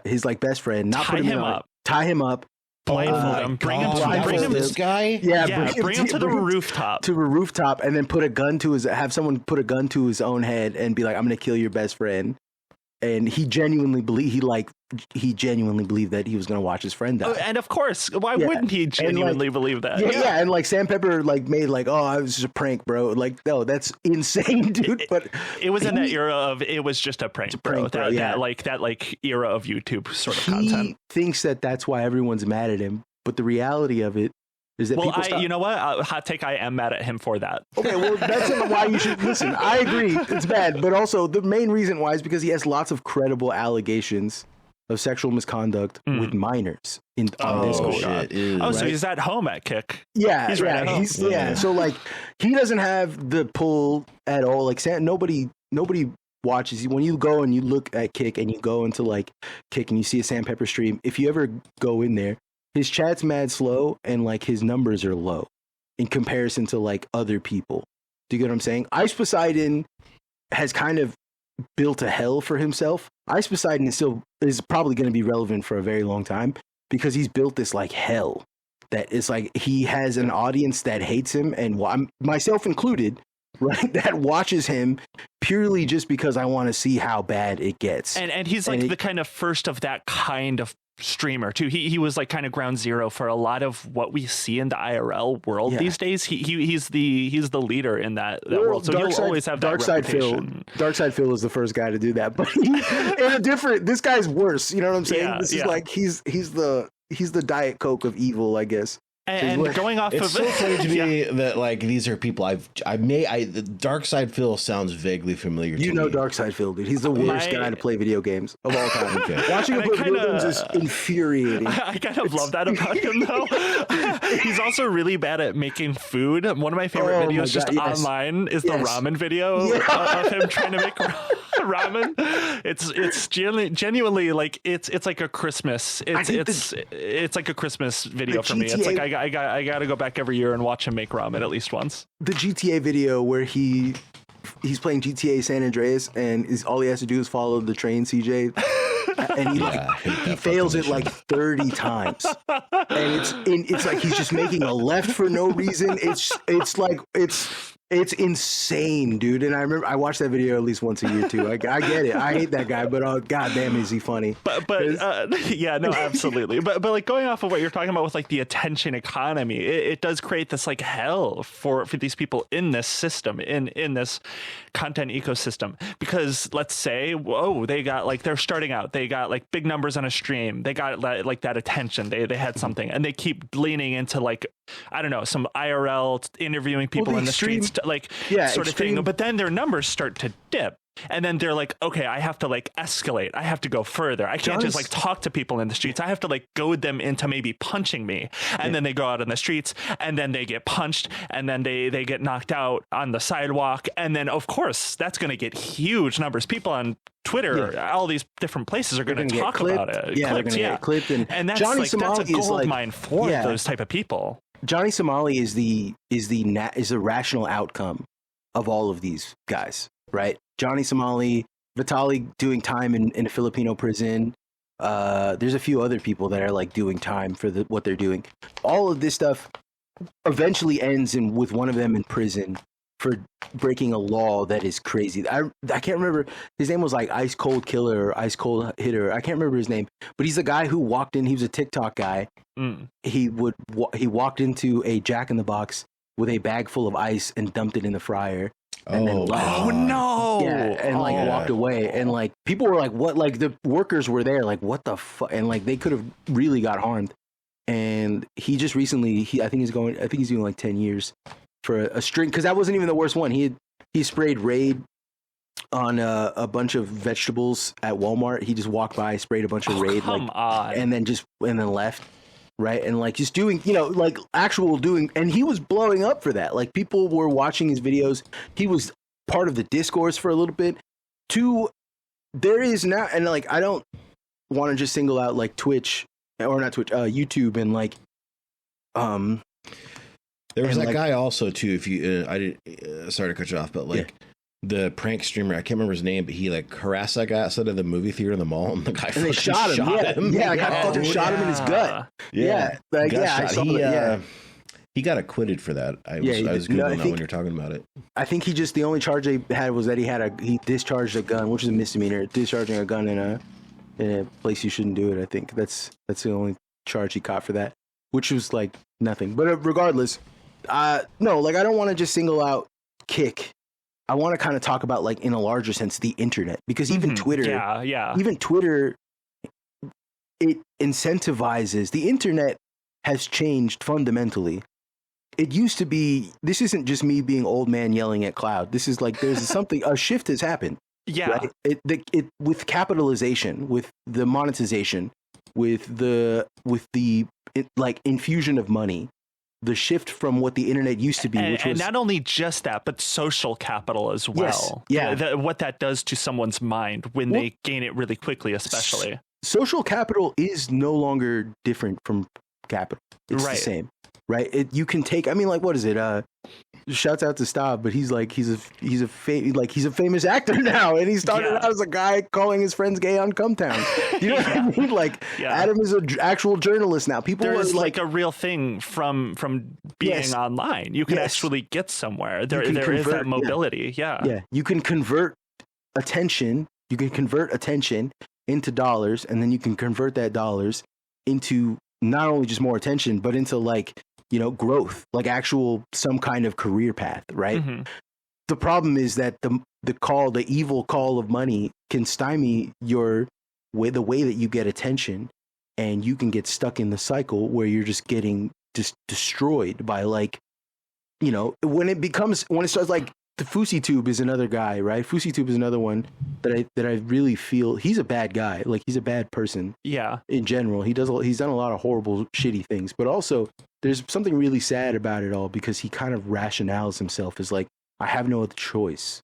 his like best friend, tie him up, blindfold him, bring him this guy. Bring him to the rooftop, and then have someone put a gun to his own head and be like, "I'm gonna kill your best friend." And he genuinely believed that he was going to watch his friend die. And of course, why wouldn't he genuinely believe that? Yeah, and like Sam Pepper like made like, oh, it was just a prank, bro. Like, no, that's insane, dude. But it was in that era of it was just a prank, bro. That era of YouTube sort of content. He thinks that that's why everyone's mad at him, but the reality of it is that you know what? Hot take, I am mad at him for that. Okay, well, that's why you should listen. I agree, it's bad, but also the main reason why is because he has lots of credible allegations of sexual misconduct with minors on Discord. So he's at home at Kick. Yeah, he's right at home. So like, he doesn't have the pull at all. Like, nobody watches. When you go and you look at Kick and you go into like Kick and you see a Sam Pepper stream, if you ever go in there, his chat's mad slow and like his numbers are low in comparison to like other people. Do you get what I'm saying? Ice Poseidon has kind of built a hell for himself. Ice Poseidon is probably going to be relevant for a very long time because he's built this like hell that is like he has an audience that hates him, and myself included, right, that watches him purely just because I want to see how bad it gets. And he's like the kind of first of that kind of streamer too. He was like kind of ground zero for a lot of what we see in the IRL world these days. He's the leader in that world. So he'll always have that reputation. Darkside Phil is the first guy to do that, but this guy's worse. You know what I'm saying? Yeah, this is like he's the Diet Coke of evil, I guess. And going off it's of so funny to me that like these are people Darkside Phil sounds vaguely familiar to me. You know Darkside Phil, dude. He's the worst guy to play video games of all time. Watching him play video games is infuriating. I kind of love that about him though. He's also really bad at making food. One of my favorite videos online is the ramen video of him trying to make ramen. It's genuinely like it's like a Christmas. It's like a Christmas video for me. It's like I gotta go back every year and watch him make ramen at least once. The GTA video where he's playing GTA San Andreas and all he has to do is follow the train, CJ. And he fails it like 30 times, and it's like he's just making a left for no reason. It's It's insane, dude. And I remember I watched that video at least once a year too. I get it. I hate that guy, but goddamn, is he funny? But yeah, no, absolutely. But like going off of what you're talking about with like the attention economy, it does create this like hell for these people in this system, in this content ecosystem. Because let's say, whoa, they got like, they're starting out, they got like big numbers on a stream, they got like that attention, they had something, and they keep leaning into like, I don't know, some IRL interviewing people in the streets, like sort of thing. But then their numbers start to dip. And then they're like, okay, I have to like escalate. I have to go further. I can't just like talk to people in the streets. I have to like goad them into maybe punching me. And then they go out in the streets and then they get punched and then they get knocked out on the sidewalk. And then, of course, that's going to get huge numbers. People on Twitter, all these different places are going to talk about it. Yeah, clipped, get clipped. And that's Johnny like, Somali that's a gold mine for those type of people. Johnny Somali is the rational outcome of all of these guys, right? Johnny Somali, Vitaly doing time in a Filipino prison. There's a few other people that are like doing time for what they're doing. All of this stuff eventually ends with one of them in prison for breaking a law that is crazy. I can't remember. His name was like Ice Cold Killer or Ice Cold Hitter. I can't remember his name, but he's the guy who walked in. He was a TikTok guy. He walked into a Jack in the Box with a bag full of ice and dumped it in the fryer. And then no! Yeah, and walked away, and like people were like, "What?" Like the workers were there, like, "What the fuck?" And like they could have really got harmed. And he just recently, I think he's doing like 10 years for a string, because that wasn't even the worst one. He sprayed Raid on a bunch of vegetables at Walmart. He just walked by, sprayed a bunch of Raid, and then left. Right. And like just doing, like actual doing. And he was blowing up for that. Like people were watching his videos. He was part of the discourse for a little bit. There is now. And like, I don't want to just single out like Twitch or not Twitch, YouTube. And like, there was that guy also too. If you, I didn't, sorry to cut you off, but like, the prank streamer, I can't remember his name, but he like harassed that guy outside of the movie theater in the mall, and the guy and they shot him. Yeah, the guy fucking shot him in his gut. I saw that. He got acquitted for that. I was googling that when you're talking about it. I think the only charge they had was that he discharged a gun, which is a misdemeanor. Discharging a gun in a place you shouldn't do it. I think that's the only charge he caught for that, which was like nothing. But regardless, no, like I don't want to just single out Kick. I want to kind of talk about, like, in a larger sense, the internet, because even Twitter, even Twitter, it incentivizes. The internet has changed fundamentally. It used to be, this isn't just me being old man yelling at cloud. This is like, there's a shift has happened. Yeah. Right? It with capitalization, with the monetization, with the infusion of money. The shift from what the internet used to be, which was not only just that, but social capital as well. Yes, yeah. What that does to someone's mind when they gain it really quickly, especially. Social capital is no longer different from capital. It's the same, right? You can take. I mean, like, what is it? Shouts out to Stav, but he's a famous actor now, and he started out as a guy calling his friends gay on Cumtown. You know what I mean? Like Adam is an actual journalist now. People there is like a real thing from being online. You can actually get somewhere. There is that mobility. Yeah. You can convert attention. You can convert attention into dollars, and then you can convert that dollars into not only just more attention, but into like, growth, like actual some kind of career path, right? Mm-hmm. The problem is that the evil call of money can stymie the way that you get attention, and you can get stuck in the cycle where you're just getting destroyed by when it starts like the FouseyTube is another guy, right? FouseyTube is another one that I really feel he's a bad guy. Like he's a bad person. Yeah. In general, he's done a lot of horrible, shitty things, but also there's something really sad about it all because he kind of rationales himself as like, I have no other choice.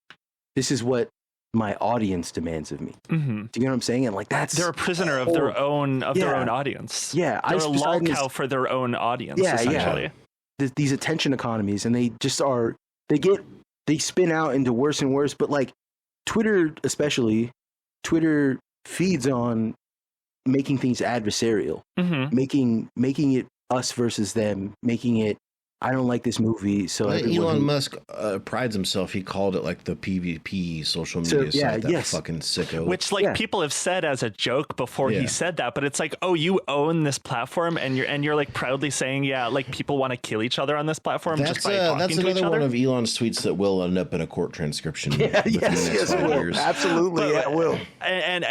This is what my audience demands of me. Mm-hmm. Do you know what I'm saying? And like they're a prisoner of their own audience. Yeah, they're a lol cow for their own audience. Yeah, essentially. Yeah. These attention economies, and they just are. They spin out into worse and worse. But like Twitter, especially, Twitter feeds on making things adversarial, making it us versus them, making it I don't like this movie. So Elon Musk prides himself. He called it like the PvP social media site. That fucking sicko. Which people have said as a joke before he said that, but it's like, oh, you own this platform, and you're like proudly saying, yeah, like people want to kill each other on this platform just by talking to each other. That's another one of Elon's tweets that will end up in a court transcription. Yes, it will. Absolutely, it will. And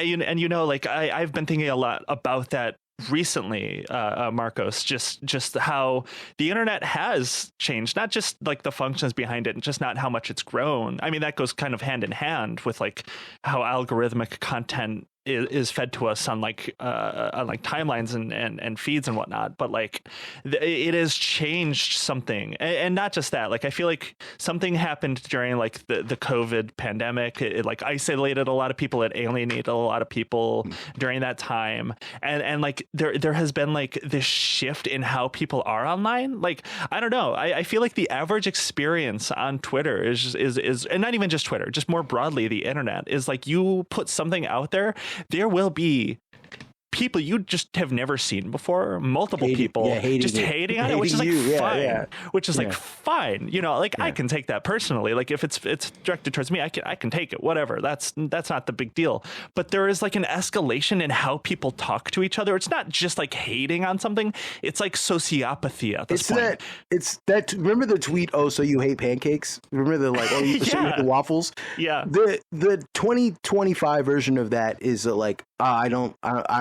like I've been thinking a lot about that recently, Marcos, just how the internet has changed, not just like the functions behind it and just not how much it's grown. I mean, that goes kind of hand in hand with like how algorithmic content is fed to us on like timelines and feeds and whatnot, but like it has changed something. And not just that, like I feel like something happened during like the COVID pandemic. It like isolated a lot of people, it alienated a lot of people during that time, and like there has been like this shift in how people are online. Like I don't know, I feel like the average experience on Twitter is and not even just Twitter, just more broadly the internet, is like you put something out there, there will be people you just have never seen before, multiple people hating on it, which is like fine. Which is like fine, you know, like I can take that personally. Like if it's directed towards me, I can take it, whatever. That's not the big deal. But there is like an escalation in how people talk to each other. It's not just like hating on something, it's like sociopathy at this point. It's that remember the tweet, oh, so you hate pancakes? Remember the like, oh, so you hate the waffles? Yeah. The 2025 version of that is like, I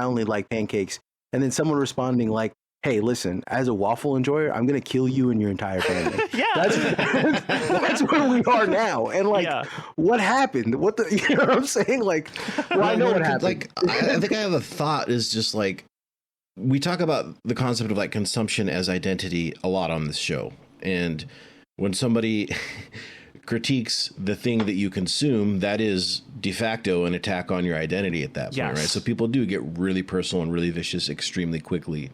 only like pancakes. And then someone responding like, hey, listen, as a waffle enjoyer, I'm going to kill you and your entire family. That's where we are now. And like, what happened? You know what I'm saying? Like, well, I know what happened. Like, I think I have a thought is just like, we talk about the concept of like consumption as identity a lot on this show. And when somebody critiques the thing that you consume, that is de facto an attack on your identity at that point, right? So people do get really personal and really vicious extremely quickly.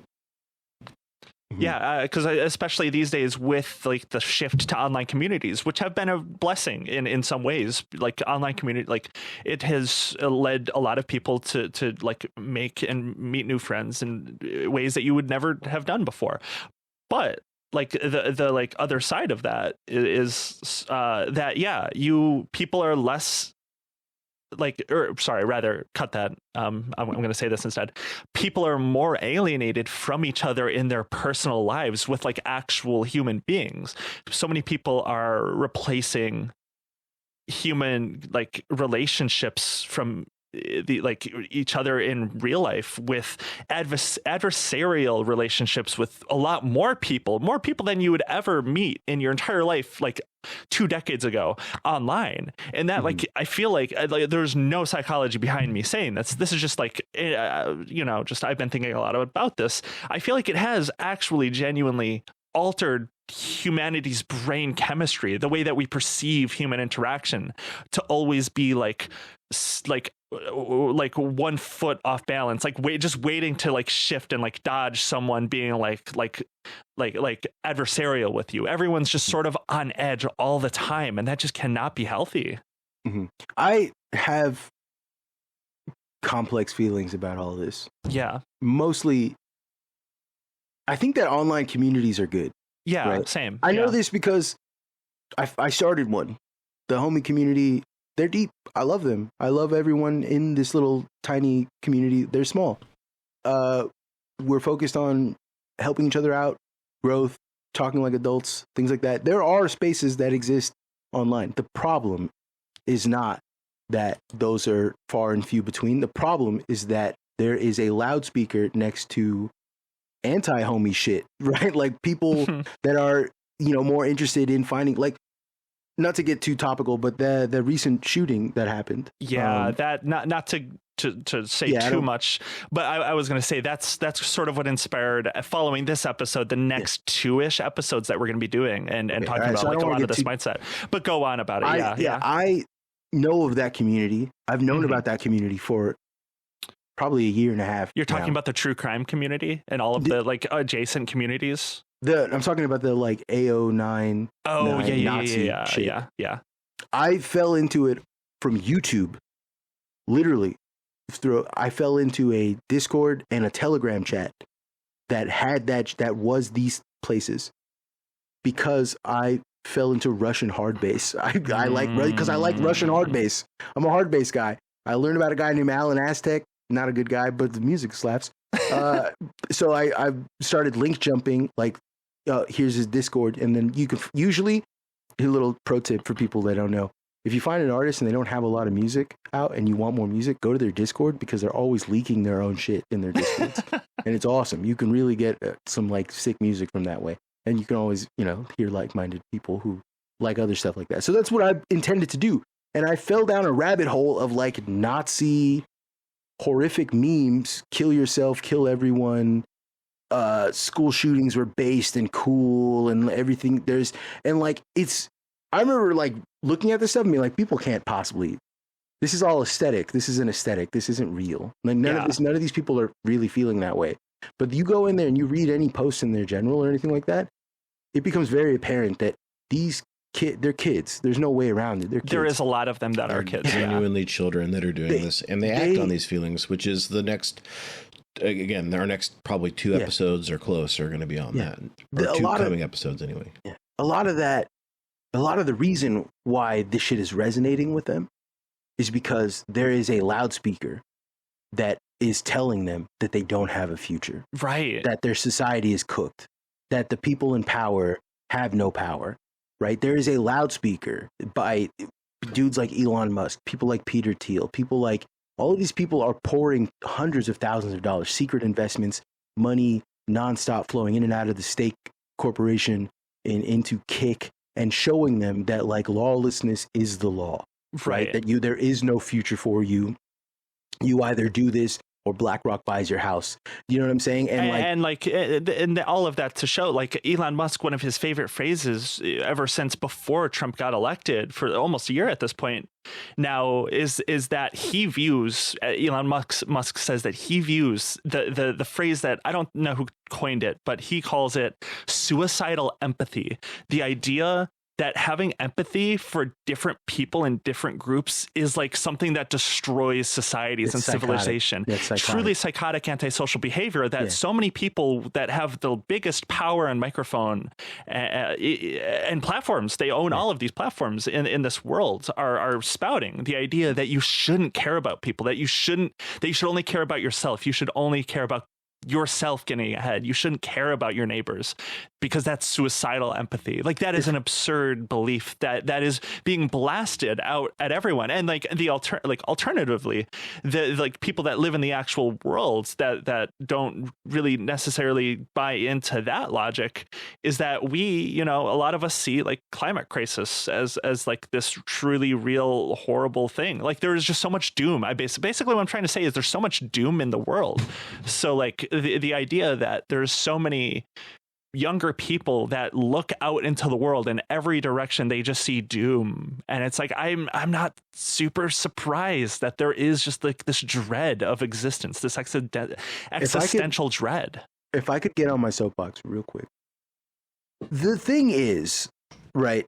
Yeah, because especially these days with like the shift to online communities, which have been a blessing in some ways, like online community, like it has led a lot of people to like make and meet new friends in ways that you would never have done before. But like the like other side of that is that people are less like, or sorry, rather cut that. I'm going to say this instead. People are more alienated from each other in their personal lives with like actual human beings. So many people are replacing human like relationships from the like each other in real life with adversarial relationships with a lot more people than you would ever meet in your entire life, like 2 decades ago online. And that like I feel like there's no psychology behind me saying this is just like just I've been thinking a lot about this. I feel like it has actually genuinely altered humanity's brain chemistry, the way that we perceive human interaction, to always be like 1 foot off balance, like just waiting to like shift and like dodge someone being like adversarial with you. Everyone's just sort of on edge all the time, and that just cannot be healthy. I have complex feelings about all this. Yeah. Mostly, I think that online communities are good. Yeah, right? Same. I know this because I started one. The homie community, they're deep. I love them. I love everyone in this little tiny community. They're small. We're focused on helping each other out, growth, talking like adults, things like that. There are spaces that exist online. The problem is not that those are far and few between. The problem is that there is a loudspeaker next to anti-homie shit, right? Like people that are, more interested in finding, like, not to get too topical, but the recent shooting that happened. Yeah, that not to say too much, but I was going to say that's sort of what inspired, following this episode, the next 2-ish episodes that we're going to be doing and talking about like a lot of this mindset. But go on about it. I know of that community. I've known about that community for probably a year and a half. You're talking about the true crime community and all of the like adjacent communities. I'm talking about the like AO9. Oh yeah, shit. Yeah. I fell into it from YouTube, literally. I fell into a Discord and a Telegram chat that had that was these places, because I fell into Russian hard bass. I like because I like Russian hard bass. I'm a hard bass guy. I learned about a guy named Alan Aztec. Not a good guy, but the music slaps. So I started link jumping. Like, here's his Discord, and then you can usually. A little pro tip for people that don't know: if you find an artist and they don't have a lot of music out, and you want more music, go to their Discord, because they're always leaking their own shit in their Discords, and it's awesome. You can really get some like sick music from that way, and you can always hear like-minded people who like other stuff like that. So that's what I intended to do, and I fell down a rabbit hole of like Nazi horrific memes: kill yourself, kill everyone. School shootings were based and cool and everything. I remember like looking at this stuff and being like, people can't possibly. This is all aesthetic. This is an aesthetic. This isn't real. Like none of these people are really feeling that way. But you go in there and you read any posts in their general or anything like that, it becomes very apparent that they're kids. There's no way around it. They're kids. There is a lot of them that are kids. Genuinely children that are doing this, and they act on these feelings, which is the next. Again, our next probably 2 episodes or close are going to be on that. Or 2 coming episodes anyway. Yeah. A lot of the reason why this shit is resonating with them is because there is a loudspeaker that is telling them that they don't have a future. Right. That their society is cooked. That the people in power have no power. Right. There is a loudspeaker by dudes like Elon Musk, people like Peter Thiel, people like all of these people are pouring hundreds of thousands of dollars, secret investments, money nonstop flowing in and out of the state corporation and into Kick, and showing them that like lawlessness is the law, right? That there is no future for you. You either do this or BlackRock buys your house. You know what I'm saying? And all of that to show, like Elon Musk, one of his favorite phrases ever since before Trump got elected for almost a year at this point now is that he views, Elon Musk says that he views the phrase that I don't know who coined it, but he calls it suicidal empathy. The idea that having empathy for different people in different groups is like something that destroys societies and civilization. Truly psychotic antisocial behavior that so many people that have the biggest power and microphone and platforms, they own all of these platforms in this world, are spouting the idea that you shouldn't care about people, that you should only care about yourself. You should only care about yourself getting ahead. You shouldn't care about your neighbors, because that's suicidal empathy. Like that is an absurd belief that is being blasted out at everyone. And like alternatively, the like people that live in the actual world that don't really necessarily buy into that logic is that we, a lot of us see like climate crisis as like this truly real horrible thing. Like there is just so much doom. Basically what I'm trying to say is there's so much doom in the world. So like the idea that there's so many younger people that look out into the world in every direction, they just see doom, and it's like I'm not super surprised that there is just like this dread of existence, this existential dread. If I could get on my soapbox real quick, the thing is, right,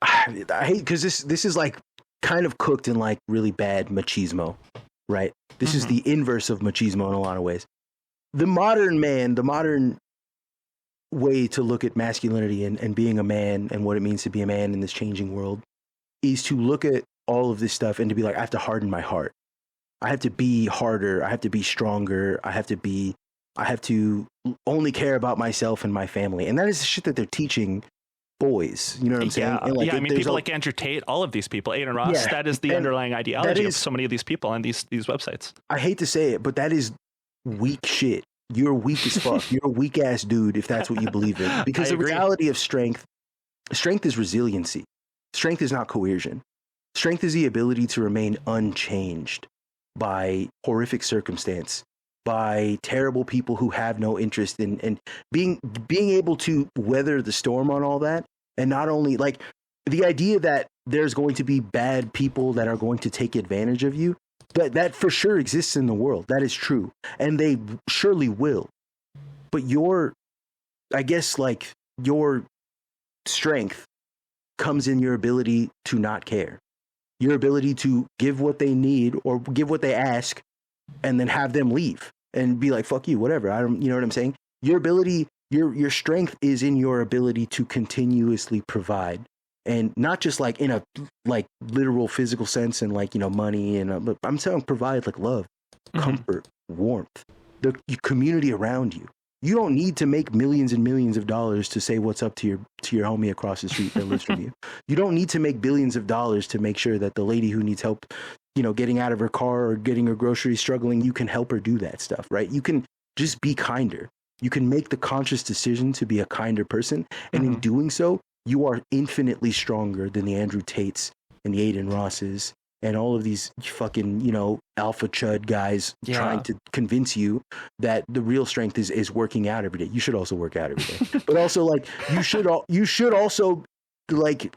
I hate, because this is like kind of cooked in like really bad machismo, right? This is the inverse of machismo in a lot of ways. The modern man, the modern way to look at masculinity and being a man and what it means to be a man in this changing world is to look at all of this stuff and to be like, I have to harden my heart. I have to be harder. I have to be stronger. I have to only care about myself and my family. And that is the shit that they're teaching boys. You know what I'm saying? And I mean, people like Andrew Tate, all of these people, Aiden Ross, that is the underlying ideology of so many of these people on these websites. I hate to say it, but that is weak shit. You're weak as fuck. You're a weak ass dude if that's what you believe in. Because the reality of strength is resiliency. Strength is not coercion. Strength is the ability to remain unchanged by horrific circumstance, by terrible people who have no interest in being able to weather the storm on all that. And not only like the idea that there's going to be bad people that are going to take advantage of you. That for sure exists in the world. That is true. And they surely will. But your strength comes in your ability to not care. Your ability to give what they need or give what they ask and then have them leave and be like, fuck you, whatever. You know what I'm saying? Your ability your strength is in your ability to continuously provide, and not just like in a like literal physical sense and like, you know, money and but I'm saying provide like love, comfort, warmth, the community around you. You don't need to make millions and millions of dollars to say what's up to your homie across the street that lives from you. You don't need to make billions of dollars to make sure that the lady who needs help, you know, getting out of her car or getting her groceries struggling, you can help her do that stuff, right? You can just be kinder. You can make the conscious decision to be a kinder person. And in doing so, you are infinitely stronger than the Andrew Tates and the Aiden Rosses and all of these fucking, you know, alpha chud guys trying to convince you that the real strength is working out every day. You should also work out every day. But also, like, you should also, like,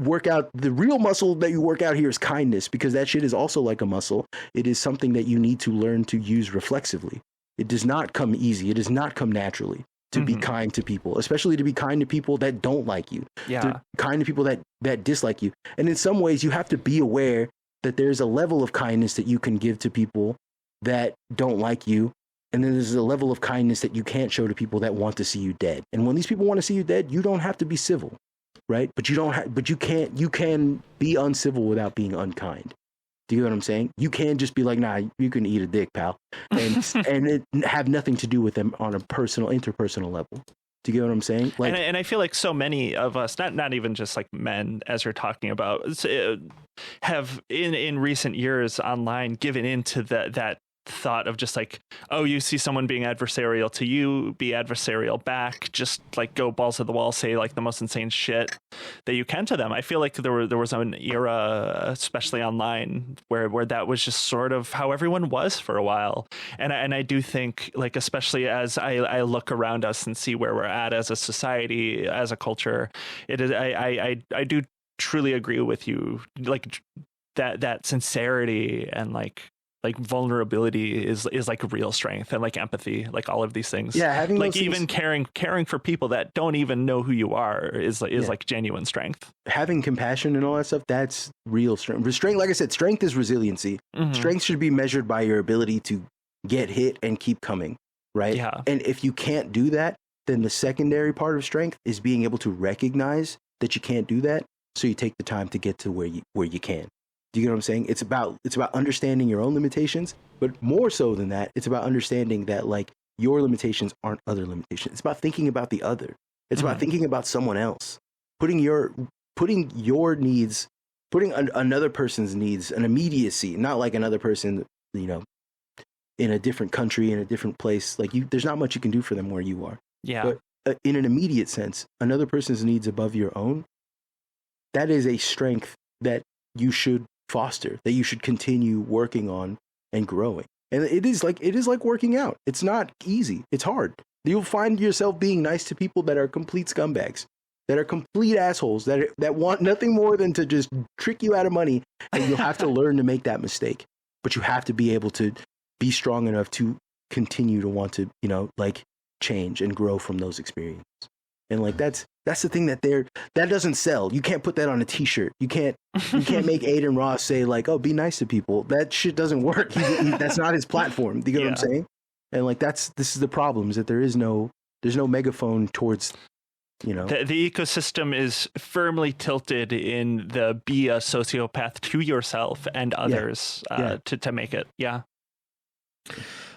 work out. The real muscle that you work out here is kindness, because that shit is also like a muscle. It is something that you need to learn to use reflexively. It does not come easy. It does not come naturally to be kind to people, especially to be kind to people that don't like you. To kind to people that dislike you. And in some ways, you have to be aware that there's a level of kindness that you can give to people that don't like you. And then there's a level of kindness that you can't show to people that want to see you dead. And when these people want to see you dead, you don't have to be civil, right? But you can be uncivil without being unkind. Do you know what I'm saying? You can just be like, nah, you can eat a dick, pal. And it have nothing to do with them on a interpersonal level. Do you get what I'm saying? Like, and I feel like so many of us, not even just like men, as you're talking about, have in recent years online given into that thought of just like, oh, you see someone being adversarial to you, be adversarial back, just like go balls to the wall, say like the most insane shit that you can to them. I feel like there was an era, especially online, where that was just sort of how everyone was for a while. And I do think, like, especially as I look around us and see where we're at as a society, as a culture, it is I do truly agree with you, like that sincerity and like vulnerability is like real strength, and like empathy, like all of these things. Yeah, having like even caring for people that don't even know who you are is like genuine strength. Having compassion and all that stuff, that's real strength. Strength, like I said, strength is resiliency. Strength should be measured by your ability to get hit and keep coming, right? Yeah. And if you can't do that, then the secondary part of strength is being able to recognize that you can't do that, so you take the time to get to where you can. Do you get what I'm saying? It's about understanding your own limitations, but more so than that, it's about understanding that like your limitations aren't other limitations. It's about thinking about the other. It's about thinking about someone else, putting your needs, putting another person's needs, an immediacy, not like another person, you know, in a different country, in a different place. Like there's not much you can do for them where you are. Yeah. But in an immediate sense, another person's needs above your own, that is a strength that you should foster, that you should continue working on and growing. And it is like working out. It's not easy. It's hard. You'll find yourself being nice to people that are complete scumbags, that are complete assholes, that want nothing more than to just trick you out of money. And you'll have to learn to make that mistake. But you have to be able to be strong enough to continue to want to, you know, like change and grow from those experiences. And like that's the thing that doesn't sell. You can't put that on a t-shirt. You can't make Aiden Ross say like, oh, be nice to people. That shit doesn't work. That's not his platform. Do you get what I'm saying? And like this is the problem, is that there's no megaphone towards, you know, the ecosystem is firmly tilted in the be a sociopath to yourself and others to make it. Yeah.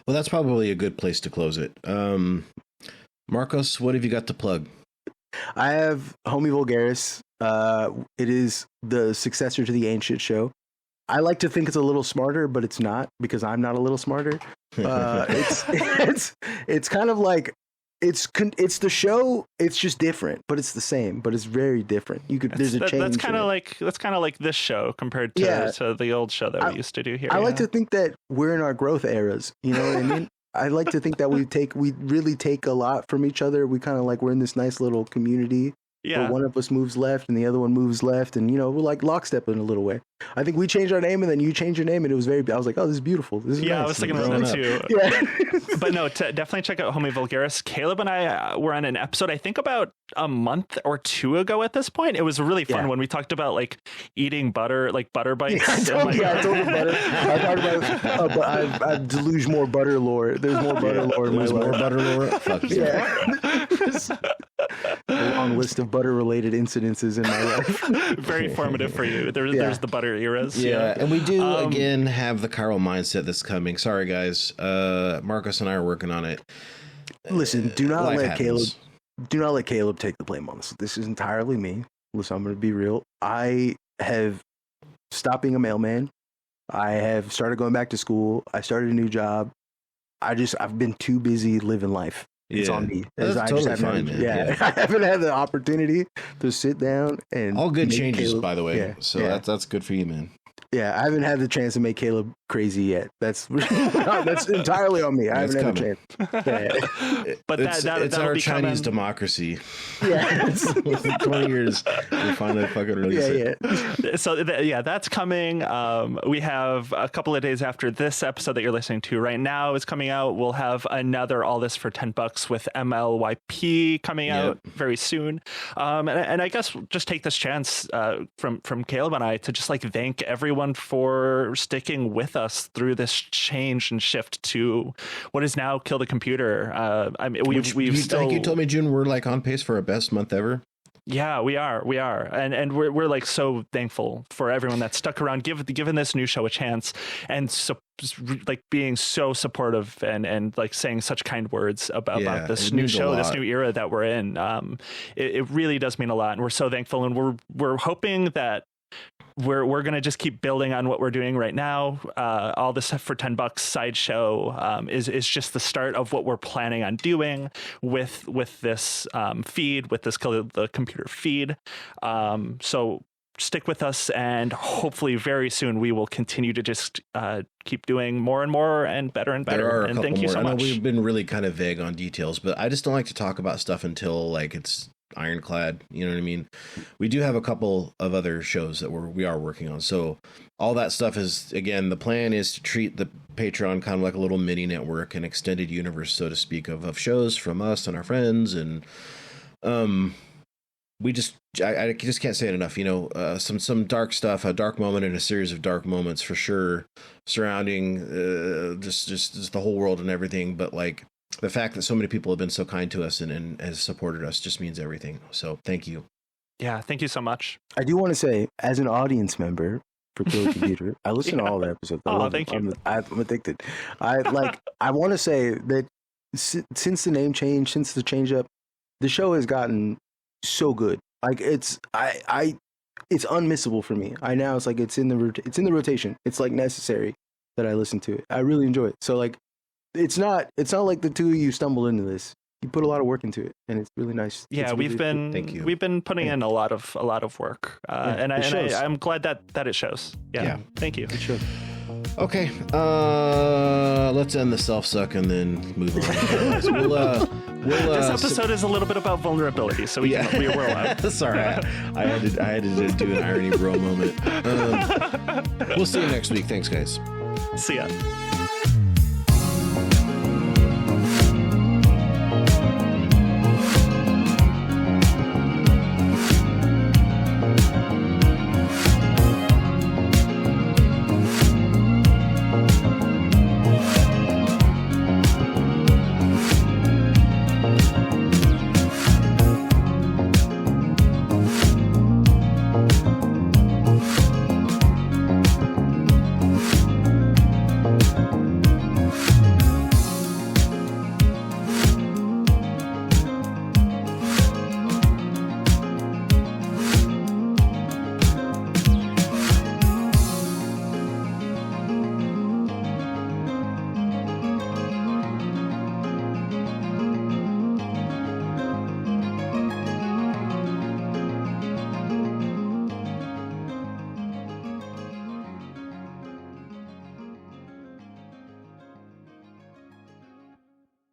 Well, that's probably a good place to close it. Marcos, what have you got to plug? I have Homie Vulgaris. It is the successor to the Ain't Shit Show. I like to think it's a little smarter, but it's not, because I'm not a little smarter. It's kind of like it's the show. It's just different, but it's the same. But it's very different. There's a change. That's kind of like this show compared to the old show that we used to do here. I like to think that we're in our growth eras. You know what I mean? I like to think that we really take a lot from each other. We kind of like, we're in this nice little community Yeah. But one of us moves left and the other one moves left, and we're like lockstep in a little way. I think we changed our name, and then you changed your name, and it was I was like, oh, this is beautiful. This is nice. I was thinking about that too. Yeah. But no, definitely check out Homie Vulgaris. Caleb and I were on an episode, I think about a month or two ago at this point. It was really fun when we talked about like eating butter, like butter bites. I told you butter. I talked about I've deluged more butter lore. There's more butter lore in my life. More butter lore? Fuck yeah. A long list of butter related incidences in my life. Very formative for you. There's the butter eras. Yeah, and we do again have the Carl mindset that's coming. Sorry guys. Marcus and I are working on it. Listen, do not let happens. Caleb take the blame on this. This is entirely me. Listen, I'm going to be real. I have stopped being a mailman. I have started going back to school. I started a new job. I've been too busy living life. It's on me. That's totally fine, man. Yeah, I haven't had the opportunity to sit down and all good changes, Caleb, by the way. Yeah, so that's good for you, man. Yeah, I haven't had the chance to make Caleb crazy yet. That's entirely on me. I haven't had a chance. Yeah. But it's our Chinese democracy. Yeah, 20 years. We finally fucking release it. Yeah. So that's coming. We have a couple of days after this episode that you're listening to right now is coming out. We'll have another All This for $10 with MLYP coming out very soon. And I guess we'll just take this chance from Caleb and I to just like thank everyone for sticking with us through this change and shift to what is now Kill the Computer. You told me, June, we're like on pace for our best month ever. Yeah, we are, and we're like so thankful for everyone that stuck around, given this new show a chance, and so like being so supportive and like saying such kind words about this new show, this new era that we're in. It really does mean a lot, and we're so thankful, and we're hoping that we're going to just keep building on what we're doing right now. All This for $10 sideshow is just the start of what we're planning on doing with this feed, with this Kill the Computer feed. So stick with us, and hopefully very soon we will continue to just keep doing more and more and better and better. And thank you so much. I know we've been really kind of vague on details, but I just don't like to talk about stuff until like it's ironclad, you know what I mean? We do have a couple of other shows that we are working on, so all that stuff is, again, the plan is to treat the Patreon kind of like a little mini network, an extended universe, so to speak, of shows from us and our friends, and we just I just can't say it enough, some dark stuff, a dark moment and a series of dark moments for sure surrounding just the whole world and everything, but like the fact that so many people have been so kind to us and has supported us just means everything. So thank you. Yeah, thank you so much. I do want to say, as an audience member for Kill the Computer, I listen to all the episodes. Thank you. I'm addicted. I want to say that since the name change, since the change up, the show has gotten so good. Like it's unmissable for me. It's like it's in the rotation. It's like necessary that I listen to it. I really enjoy it. So like, it's not like the two of you stumbled into this. You put a lot of work into it, and it's really nice. Yeah, we've been putting in a lot of work, and I'm glad that it shows. Yeah. Thank you. It shows. Okay, let's end the self-suck and then move on. This episode is a little bit about vulnerability, so we're allowed. Sorry, I had to do an irony bro moment. We'll see you next week. Thanks, guys. See ya.